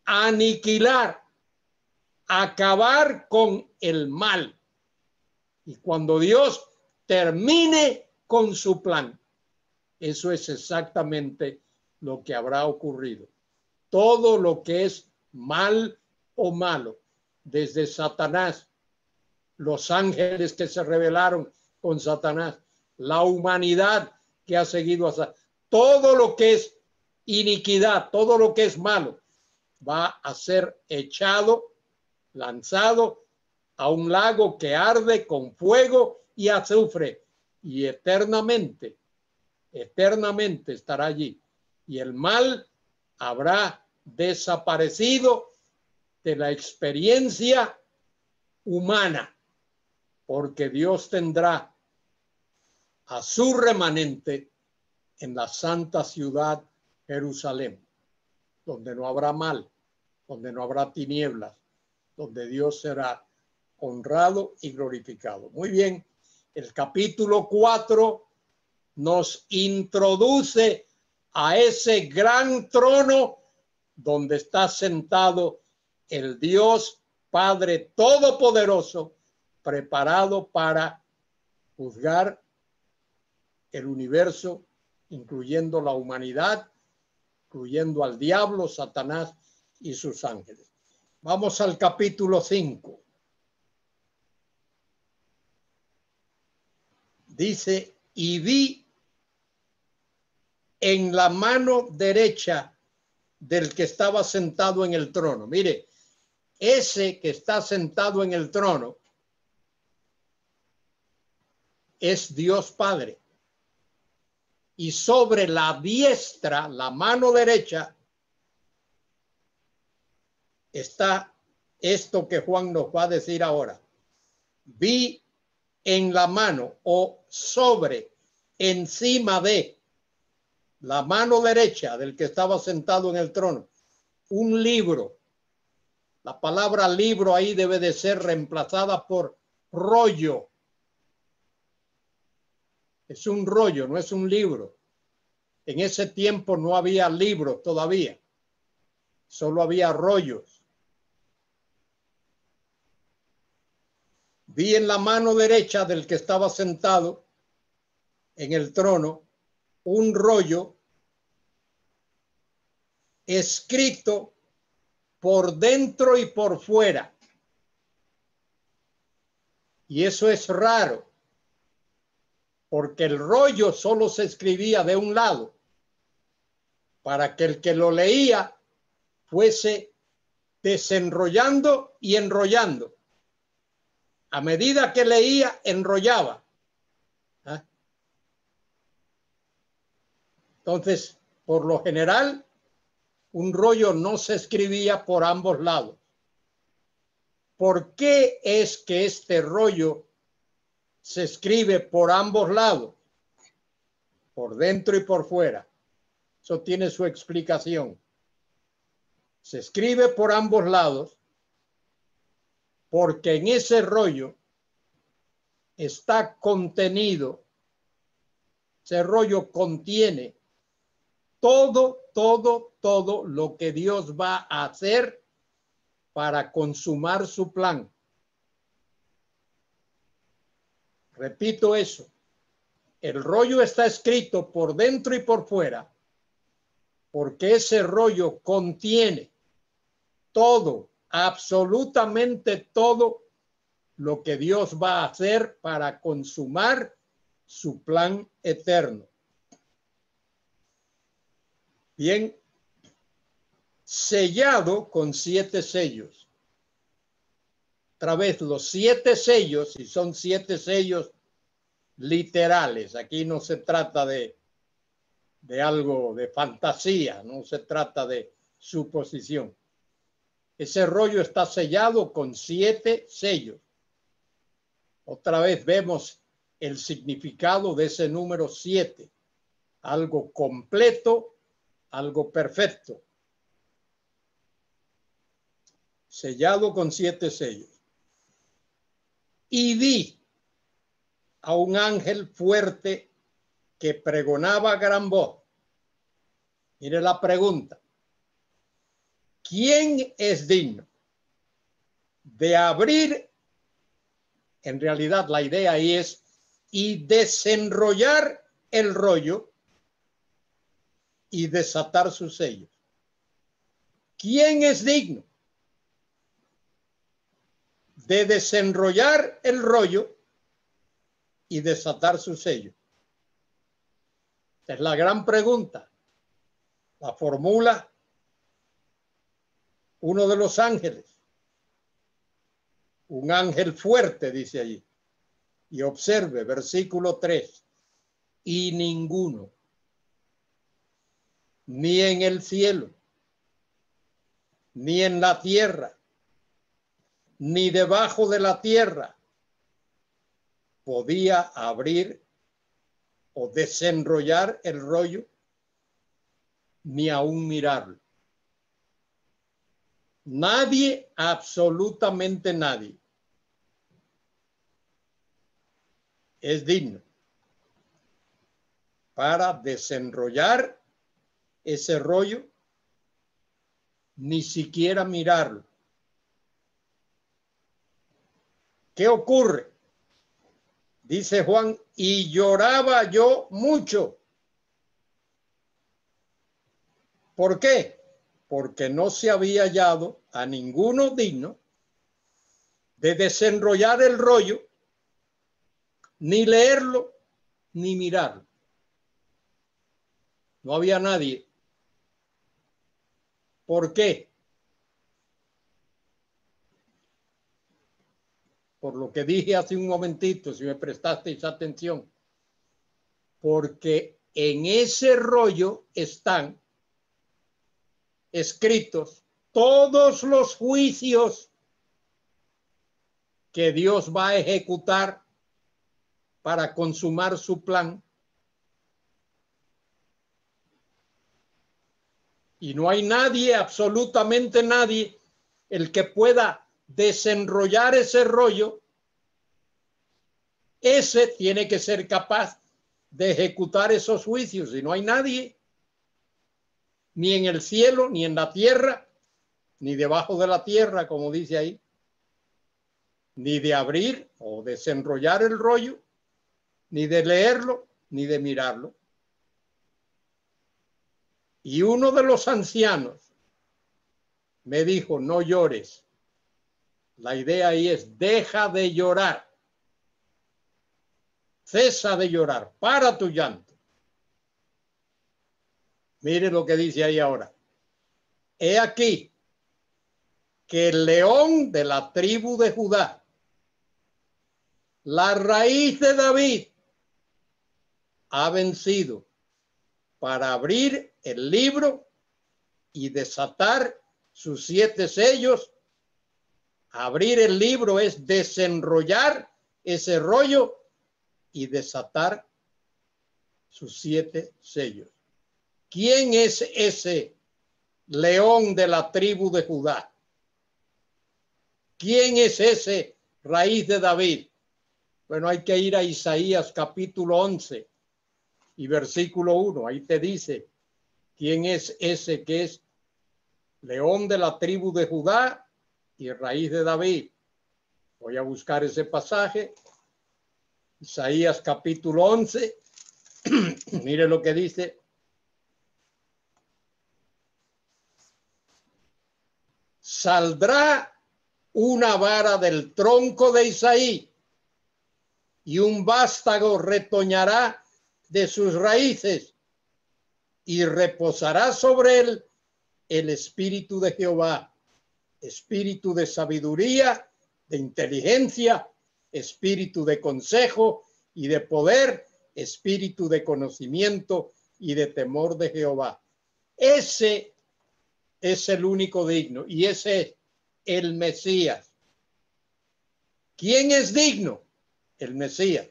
S1: aniquilar, acabar con el mal. Y cuando Dios termine con su plan, eso es exactamente lo que habrá ocurrido. Todo lo que es mal o malo, desde Satanás, los ángeles que se rebelaron con Satanás, la humanidad que ha seguido a Satanás, todo lo que es iniquidad, todo lo que es malo, va a ser echado, lanzado a un lago que arde con fuego y azufre, y eternamente estará allí. Y el mal habrá desaparecido de la experiencia humana, porque Dios tendrá a su remanente en la santa ciudad Jerusalén, donde no habrá mal, donde no habrá tinieblas, donde Dios será honrado y glorificado. Muy bien, El capítulo 4 nos introduce a ese gran trono donde está sentado el Dios Padre Todopoderoso, preparado para juzgar el universo, incluyendo la humanidad, incluyendo al diablo, Satanás y sus ángeles. Vamos al capítulo 5. Dice, y vi en la mano derecha del que estaba sentado en el trono. Mire, ese que está sentado en el trono es Dios Padre. Y sobre la diestra, la mano derecha, está esto que Juan nos va a decir ahora. Vi en la mano o sobre, encima de la mano derecha del que estaba sentado en el trono, un libro. La palabra libro ahí debe de ser reemplazada por rollo. Es un rollo, no es un libro. En ese tiempo no había libros todavía, solo había rollos. Vi en la mano derecha del que estaba sentado en el trono un rollo escrito por dentro y por fuera. Y eso es raro, porque el rollo solo se escribía de un lado, para que el que lo leía fuese desenrollando y enrollando. A medida que leía, enrollaba. ¿Ah? Entonces, por lo general, un rollo no se escribía por ambos lados. ¿Por qué es que este rollo se escribe por ambos lados? Por dentro y por fuera. Eso tiene su explicación. Se escribe por ambos lados porque en ese rollo está contenido, ese rollo contiene todo lo que Dios va a hacer para consumar su plan. Repito eso. El rollo está escrito por dentro y por fuera porque ese rollo contiene todo, absolutamente todo lo que Dios va a hacer para consumar su plan eterno. Bien, sellado con 7 sellos. Otra vez, los 7 sellos, y son 7 sellos literales. Aquí no se trata de algo de fantasía, no se trata de suposición. Ese rollo está sellado con 7 sellos. Otra vez vemos el significado de ese número 7. Algo completo, algo perfecto. Sellado con 7 sellos. Y vi a un ángel fuerte que pregonaba a gran voz. Mire la pregunta. ¿Quién es digno de abrir? En realidad la idea ahí es y desenrollar el rollo y desatar sus sellos. ¿Quién es digno de desenrollar el rollo y desatar su sello? Esta es la gran pregunta. La formula uno de los ángeles. Un ángel fuerte, dice allí. Y observe, versículo 3. Y ninguno, ni en el cielo, ni en la tierra, ni debajo de la tierra, podía abrir o desenrollar el rollo, ni aún mirarlo. Nadie, absolutamente nadie. es digno para desenrollar ese rollo, ni siquiera mirarlo. ¿Qué ocurre? Dice Juan, y lloraba yo mucho. ¿Por qué? Porque no se había hallado a ninguno digno de desenrollar el rollo, ni leerlo, ni mirarlo. No había nadie. ¿Por qué? Por lo que dije hace un momentito, si me prestasteis atención. Porque en ese rollo están escritos todos los juicios que Dios va a ejecutar para consumar su plan. Y no hay nadie, absolutamente nadie, el que pueda desenrollar ese rollo. Ese tiene que ser capaz de ejecutar esos juicios. Y no hay nadie, ni en el cielo, ni en la tierra, ni debajo de la tierra, como dice ahí, ni de abrir o desenrollar el rollo, ni de leerlo, ni de mirarlo. Y uno de los ancianos me dijo, no llores. La idea ahí es, deja de llorar. Cesa de llorar, para tu llanto. Mire lo que dice ahí ahora. He aquí que el león de la tribu de Judá, la raíz de David, ha vencido para abrir el libro y desatar sus 7 sellos. Abrir el libro es desenrollar ese rollo y desatar sus 7 sellos. ¿Quién es ese león de la tribu de Judá? ¿Quién es ese raíz de David? Bueno, hay que ir a Isaías capítulo 11 y versículo 1. Ahí te dice quién es ese que es león de la tribu de Judá y raíz de David. Voy a buscar ese pasaje. Isaías capítulo 11. Mire lo que dice. Saldrá una vara del tronco de Isaí y un vástago retoñará de sus raíces y reposará sobre él el espíritu de Jehová, espíritu de sabiduría, de inteligencia, espíritu de consejo y de poder, espíritu de conocimiento y de temor de Jehová. Ese es el único digno y ese es el Mesías. ¿Quién es digno? El Mesías,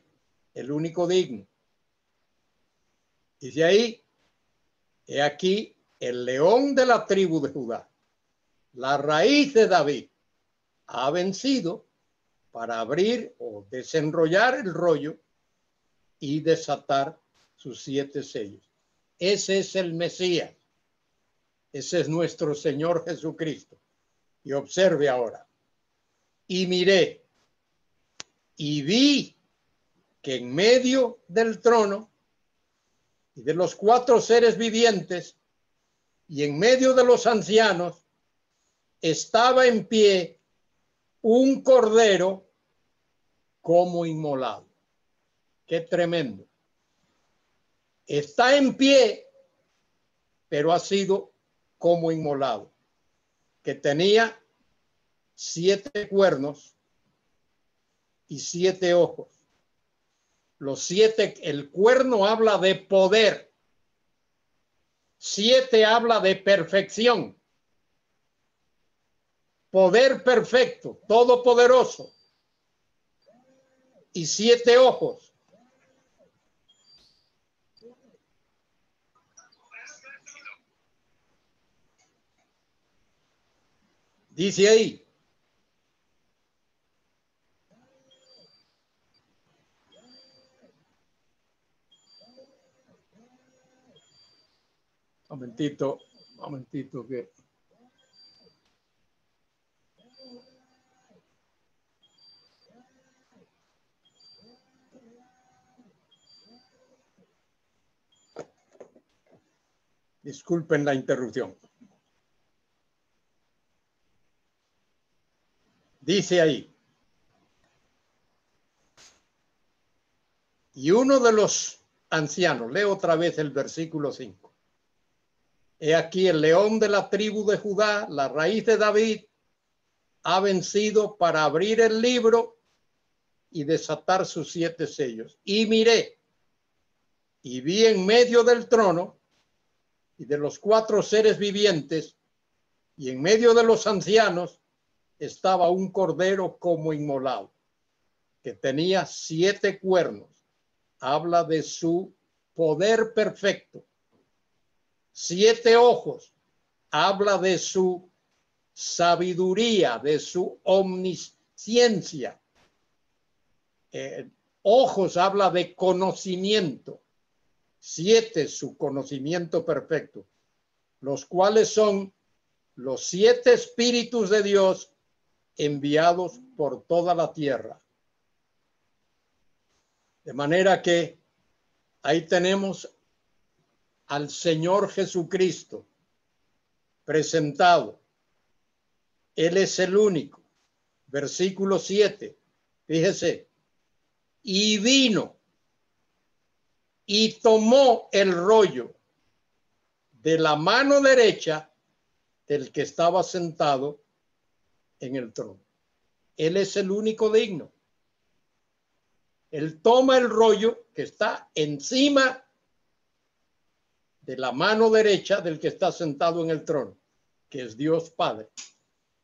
S1: el único digno. Dice ahí, he aquí el león de la tribu de Judá, la raíz de David, ha vencido para abrir o desenrollar el rollo y desatar sus 7 sellos. Ese es el Mesías. Ese es nuestro Señor Jesucristo. Y observe ahora. Y miré y vi que en medio del trono y de los 4 seres vivientes y en medio de los ancianos estaba en pie un cordero como inmolado. Qué tremendo. Está en pie, pero ha sido como inmolado, que tenía 7 cuernos y 7 ojos. Los 7, el cuerno habla de poder. 7 habla de perfección. Poder perfecto, todopoderoso. Y 7 ojos. Dice ahí. Momentito, momentito que... Disculpen la interrupción. Dice ahí, y uno de los ancianos, leo otra vez el versículo 5. He aquí el león de la tribu de Judá, la raíz de David, ha vencido para abrir el libro y desatar sus 7 sellos. Y miré, y vi en medio del trono y de los 4 seres vivientes, y en medio de los ancianos estaba un cordero como inmolado, que tenía 7 cuernos. Habla de su poder perfecto. 7 ojos. Habla de su sabiduría, de su omnisciencia. Ojos habla de conocimiento. 7, su conocimiento perfecto, los cuales son los 7 espíritus de Dios enviados por toda la tierra. De manera que ahí tenemos al Señor Jesucristo presentado. Él es el único. Versículo 7. Fíjese. Y vino y tomó el rollo de la mano derecha del que estaba sentado en el trono. Él es el único digno. Él toma el rollo que está encima de la mano derecha del que está sentado en el trono, que es Dios Padre.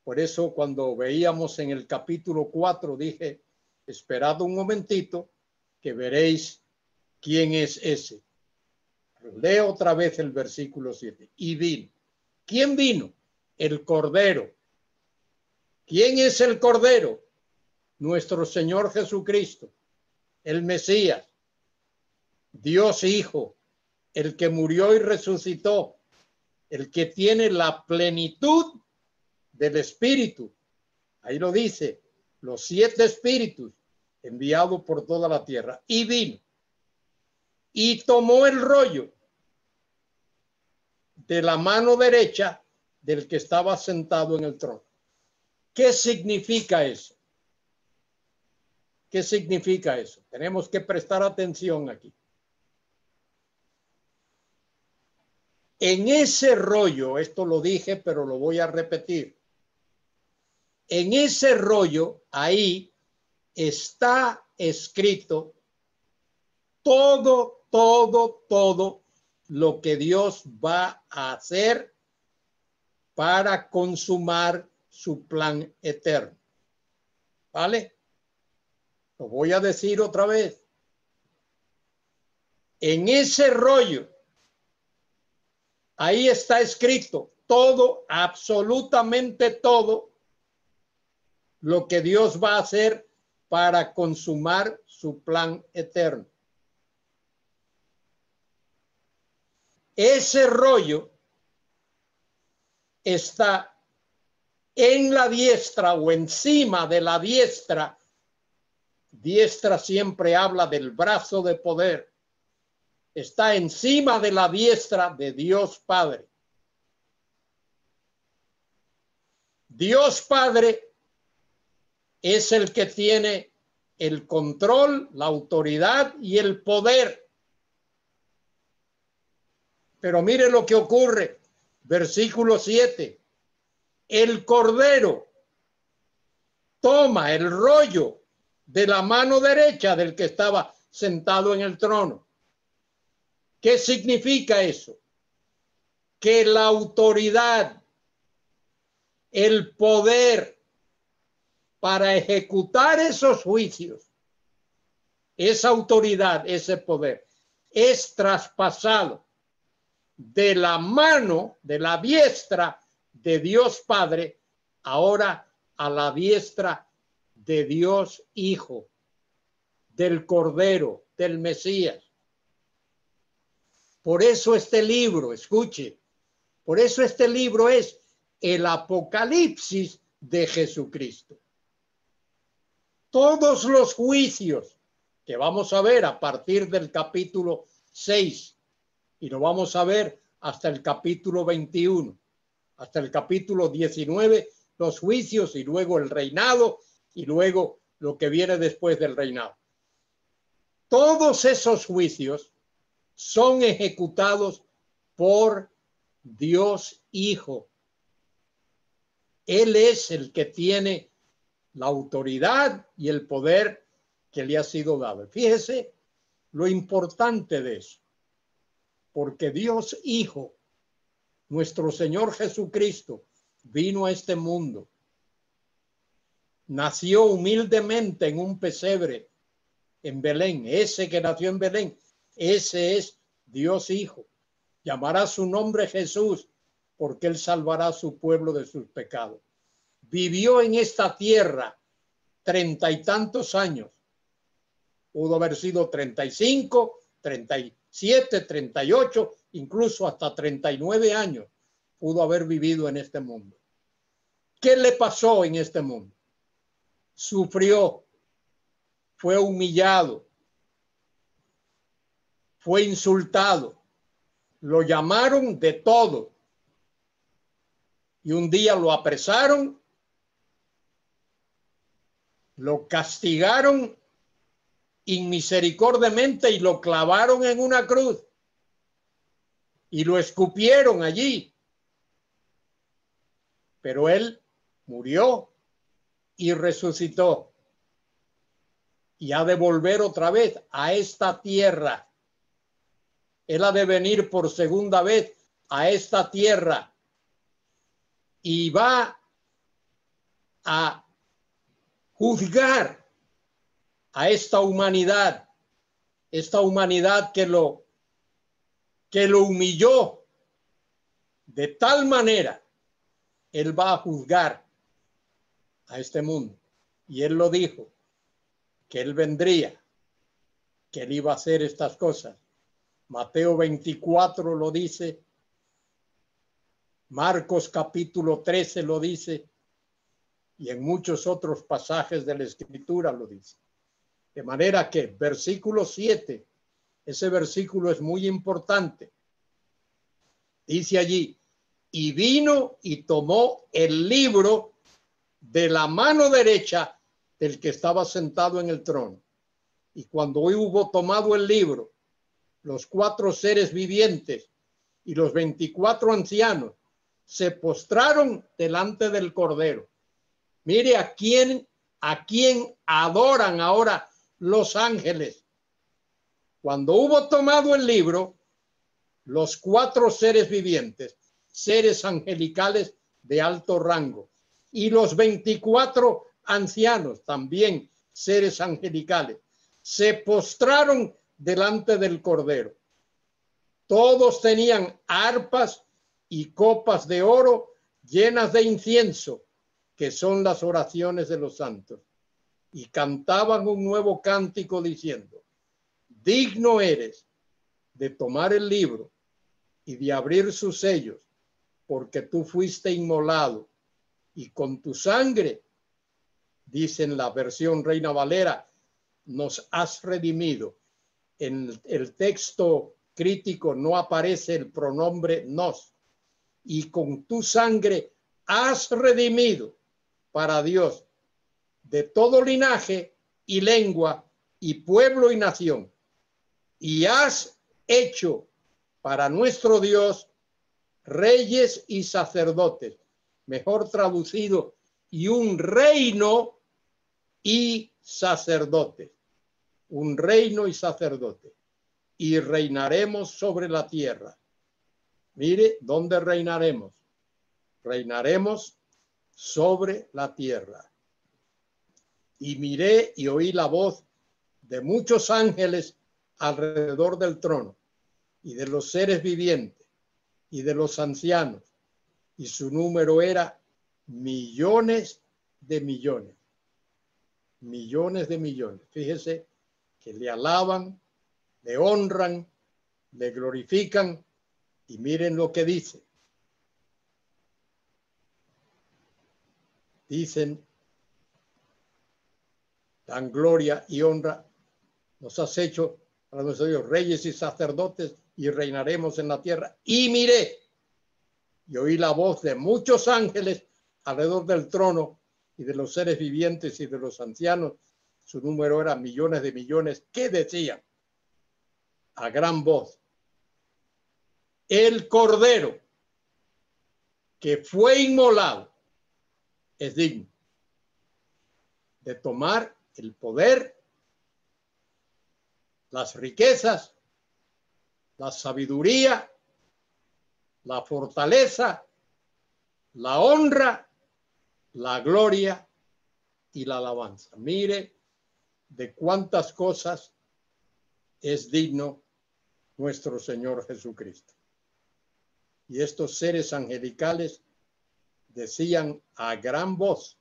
S1: Por eso cuando veíamos en el capítulo 4 dije, esperad un momentito que veréis quién es ese. Leo otra vez el versículo 7. Y vino. ¿Quién vino? El Cordero. ¿Quién es el Cordero? Nuestro Señor Jesucristo, el Mesías, Dios Hijo, el que murió y resucitó, el que tiene la plenitud del Espíritu. Ahí lo dice, los 7 espíritus enviados por toda la tierra. Y vino y tomó el rollo de la mano derecha del que estaba sentado en el trono. ¿Qué significa eso? ¿Qué significa eso? Tenemos que prestar atención aquí. En ese rollo, esto lo dije, pero lo voy a repetir. En ese rollo, ahí está escrito todo lo que Dios va a hacer para consumar su plan eterno. ¿Vale? Lo voy a decir otra vez. En ese rollo, ahí está escrito todo, absolutamente todo, lo que Dios va a hacer para consumar su plan eterno. Ese rollo está en la diestra o encima de la diestra. Diestra siempre habla del brazo de poder. Está encima de la diestra de Dios Padre. Dios Padre es el que tiene el control, la autoridad y el poder. Pero mire lo que ocurre. Versículo 7. El Cordero toma el rollo de la mano derecha del que estaba sentado en el trono. ¿Qué significa eso? Que la autoridad, el poder para ejecutar esos juicios, esa autoridad, ese poder, es traspasado de la mano, de la diestra de Dios Padre, ahora a la diestra de Dios Hijo, del Cordero, del Mesías. Por eso este libro, escuche, por eso este libro es el Apocalipsis de Jesucristo. Todos los juicios que vamos a ver a partir del capítulo 6 y lo vamos a ver hasta el capítulo 21, hasta el capítulo 19, los juicios y luego el reinado y luego lo que viene después del reinado. Todos esos juicios son ejecutados por Dios Hijo. Él es el que tiene la autoridad y el poder que le ha sido dado. Fíjese lo importante de eso, porque Dios Hijo, nuestro Señor Jesucristo, vino a este mundo, nació humildemente en un pesebre en Belén. Ese que nació en Belén, ese es Dios Hijo. Llamará su nombre Jesús, porque él salvará a su pueblo de sus pecados. Vivió en esta tierra 30 y tantos años. Pudo haber sido 35, 37, 38, incluso hasta 39 años pudo haber vivido en este mundo. ¿Qué le pasó en este mundo? Sufrió, fue humillado, fue insultado, lo llamaron de todo. Y un día lo apresaron, lo castigaron inmisericordiamente y lo clavaron en una cruz y lo escupieron allí. Pero él murió y resucitó y ha de volver otra vez a esta tierra. Él ha de venir por segunda vez a esta tierra y va a juzgar a esta humanidad que lo humilló de tal manera. Él va a juzgar a este mundo. Y él lo dijo, que él vendría, que él iba a hacer estas cosas. Mateo 24 lo dice, Marcos capítulo 13 lo dice, y en muchos otros pasajes de la Escritura lo dice. De manera que versículo 7, ese versículo es muy importante. Dice allí, y vino y tomó el libro de la mano derecha del que estaba sentado en el trono. Y cuando hubo tomado el libro, los 4 seres vivientes y los 24 ancianos se postraron delante del Cordero. Mire a quién adoran ahora los ángeles. Cuando hubo tomado el libro, los 4 seres vivientes, seres angelicales de alto rango, y los 24 ancianos, también seres angelicales, se postraron delante del Cordero. Todos tenían arpas y copas de oro llenas de incienso, que son las oraciones de los santos, y cantaban un nuevo cántico diciendo, digno eres de tomar el libro y de abrir sus sellos, porque tú fuiste inmolado y con tu sangre, dice en la versión Reina Valera, nos has redimido. En el texto crítico no aparece el pronombre nos. Y con tu sangre has redimido para Dios de todo linaje y lengua y pueblo y nación. Y has hecho para nuestro Dios reyes y sacerdotes, mejor traducido, y un reino y sacerdotes, un reino y sacerdote, y reinaremos sobre la tierra. Mire, ¿dónde reinaremos? Reinaremos sobre la tierra. Y miré y oí la voz de muchos ángeles alrededor del trono, y de los seres vivientes, y de los ancianos, y su número era millones de millones. Millones de millones. Fíjese que le alaban, le honran, le glorifican y miren lo que dice. Dicen, dan gloria y honra, nos has hecho para nuestro Dios reyes y sacerdotes y reinaremos en la tierra. Y miré y oí la voz de muchos ángeles alrededor del trono y de los seres vivientes y de los ancianos. Su número era millones de millones, que decían a gran voz: el Cordero que fue inmolado es digno de tomar el poder, las riquezas, la sabiduría, la fortaleza, la honra, la gloria y la alabanza. Mire de cuántas cosas es digno nuestro Señor Jesucristo. Y estos seres angelicales decían a gran voz: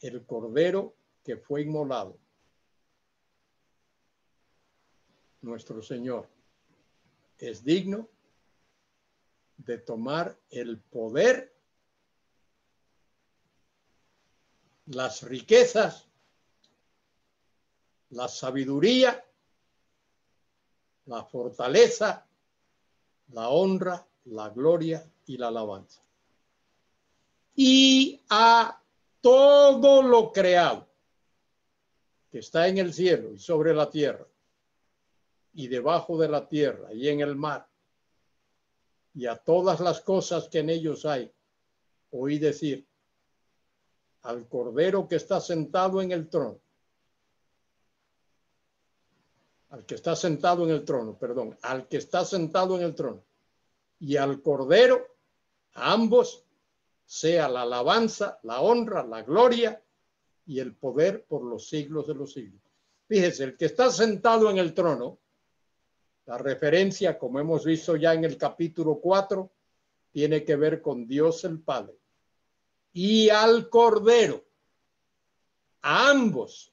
S1: el Cordero que fue inmolado, nuestro Señor, es digno de tomar el poder, las riquezas, la sabiduría, la fortaleza, la honra, la gloria y la alabanza. Y a todo lo creado que está en el cielo y sobre la tierra y debajo de la tierra y en el mar, y a todas las cosas que en ellos hay, oí decir al Cordero que está sentado en el trono, al que está sentado en el trono, perdón, al que está sentado en el trono y al Cordero, a ambos sea la alabanza, la honra, la gloria y el poder por los siglos de los siglos. Fíjese, el que está sentado en el trono, la referencia, como hemos visto ya en el capítulo 4, tiene que ver con Dios el Padre. Y al Cordero, a ambos,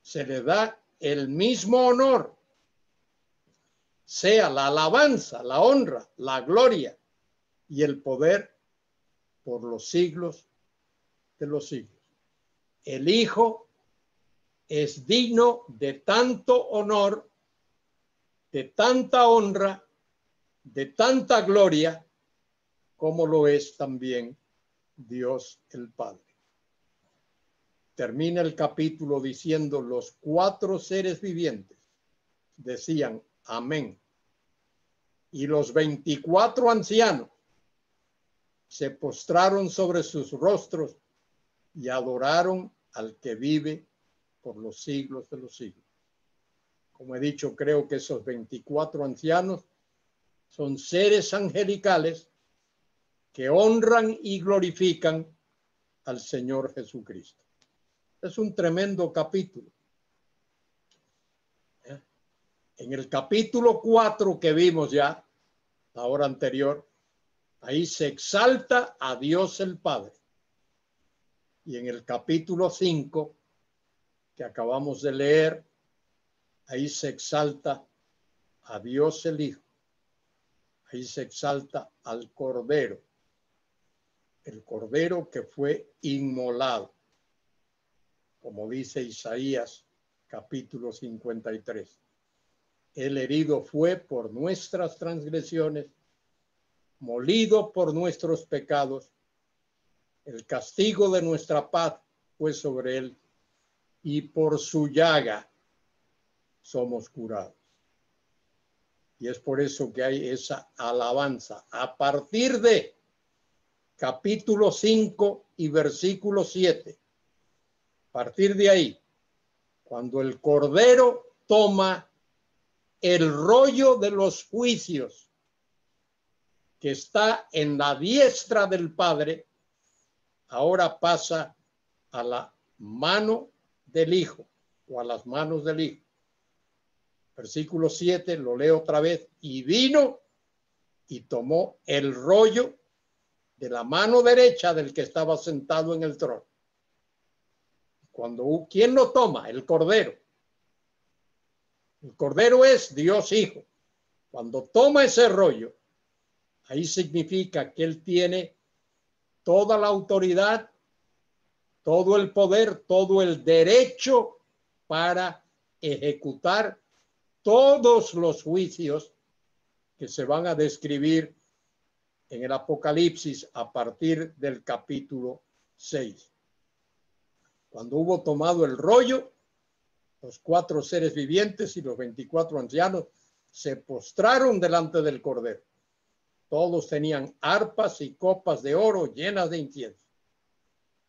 S1: se le da el mismo honor, sea la alabanza, la honra, la gloria y el poder por los siglos de los siglos. El Hijo es digno de tanto honor, de tanta honra, de tanta gloria, como lo es también Dios el Padre. Termina el capítulo diciendo: los 4 seres vivientes decían amén. Y los 24 ancianos se postraron sobre sus rostros y adoraron al que vive por los siglos de los siglos. Como he dicho, creo que esos 24 ancianos son seres angelicales que honran y glorifican al Señor Jesucristo. Es un tremendo capítulo. En el capítulo 4 que vimos ya, la hora anterior, ahí se exalta a Dios el Padre. Y en el capítulo 5, que acabamos de leer, ahí se exalta a Dios el Hijo. Ahí se exalta al Cordero. El Cordero que fue inmolado, como dice Isaías capítulo 53. El herido fue por nuestras transgresiones, molido por nuestros pecados. El castigo de nuestra paz fue sobre él, y por su llaga somos curados. Y es por eso que hay esa alabanza. A partir de capítulo 5 y versículo 7, a partir de ahí, cuando el Cordero toma el rollo de los juicios que está en la diestra del Padre, ahora pasa a la mano del Hijo o a las manos del Hijo. Versículo 7, lo leo otra vez. Y vino y tomó el rollo de la mano derecha del que estaba sentado en el trono. ¿Quién lo toma? El Cordero. El Cordero es Dios Hijo. Cuando toma ese rollo, ahí significa que Él tiene toda la autoridad, todo el poder, todo el derecho para ejecutar todos los juicios que se van a describir en el Apocalipsis a partir del capítulo 6. Cuando hubo tomado el rollo, los 4 seres vivientes y los 24 ancianos se postraron delante del Cordero. Todos tenían arpas y copas de oro llenas de incienso,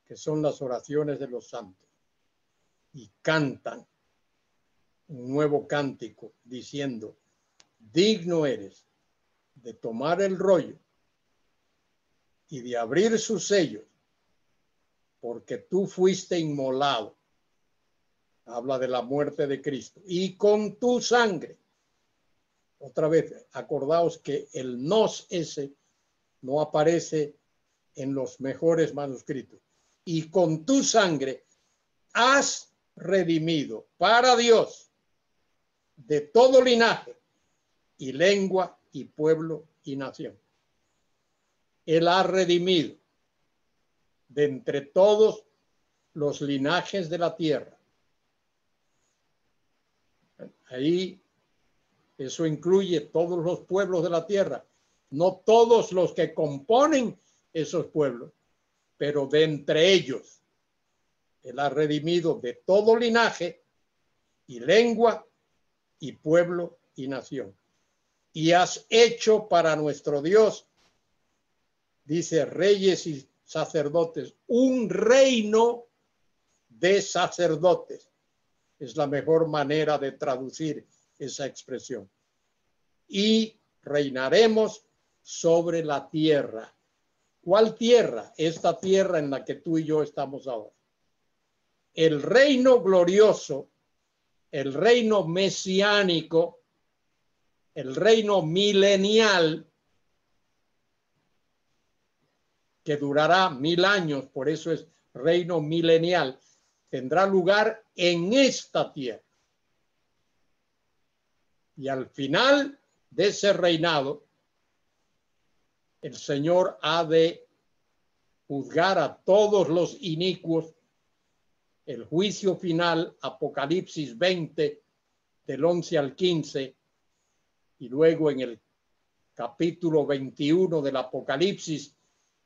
S1: que son las oraciones de los santos, y cantan un nuevo cántico diciendo: digno eres de tomar el rollo y de abrir sus sellos, porque tú fuiste inmolado. Habla de la muerte de Cristo. Y con tu sangre, otra vez, acordaos que el nos ese no aparece en los mejores manuscritos. Y con tu sangre has redimido para Dios de todo linaje y lengua y pueblo y nación. Él ha redimido de entre todos los linajes de la tierra. Ahí eso incluye todos los pueblos de la tierra, no todos los que componen esos pueblos, pero de entre ellos. Él ha redimido de todo linaje y lengua y pueblo y nación. Y has hecho para nuestro Dios, dice, reyes y sacerdotes, un reino de sacerdotes. Es la mejor manera de traducir esa expresión. Y reinaremos sobre la tierra. ¿Cuál tierra? Esta tierra en la que tú y yo estamos ahora. El reino glorioso, el reino mesiánico, el reino milenial, que durará 1000 años, por eso es reino milenial, tendrá lugar en esta tierra. Y al final de ese reinado, el Señor ha de juzgar a todos los inicuos. El juicio final, Apocalipsis 20, del 11 al 15, y luego en el capítulo 21 del Apocalipsis,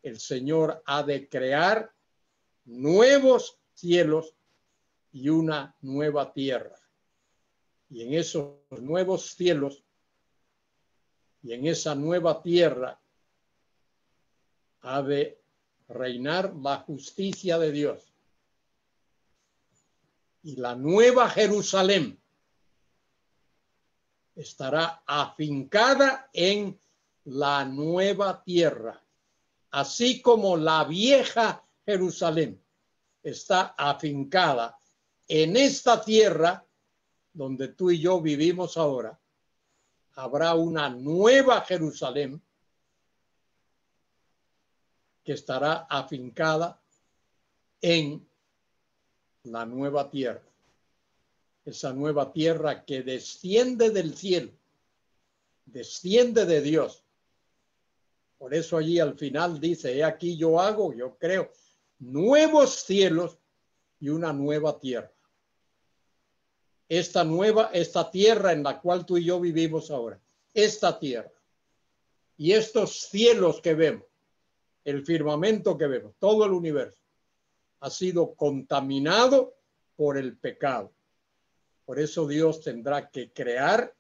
S1: el Señor ha de crear nuevos cielos y una nueva tierra. Y en esos nuevos cielos y en esa nueva tierra ha de reinar la justicia de Dios. Y la nueva Jerusalén estará afincada en la nueva tierra, así como la vieja Jerusalén está afincada en esta tierra donde tú y yo vivimos ahora. Habrá una nueva Jerusalén que estará afincada en la nueva tierra. Esa nueva tierra que desciende del cielo, desciende de Dios. Por eso allí al final dice, he aquí yo creo, nuevos cielos y una nueva tierra. Esta tierra en la cual tú y yo vivimos ahora, esta tierra y estos cielos que vemos, el firmamento que vemos, todo el universo, ha sido contaminado por el pecado. Por eso Dios tendrá que crear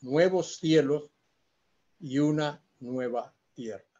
S1: nuevos cielos y una nueva tierra.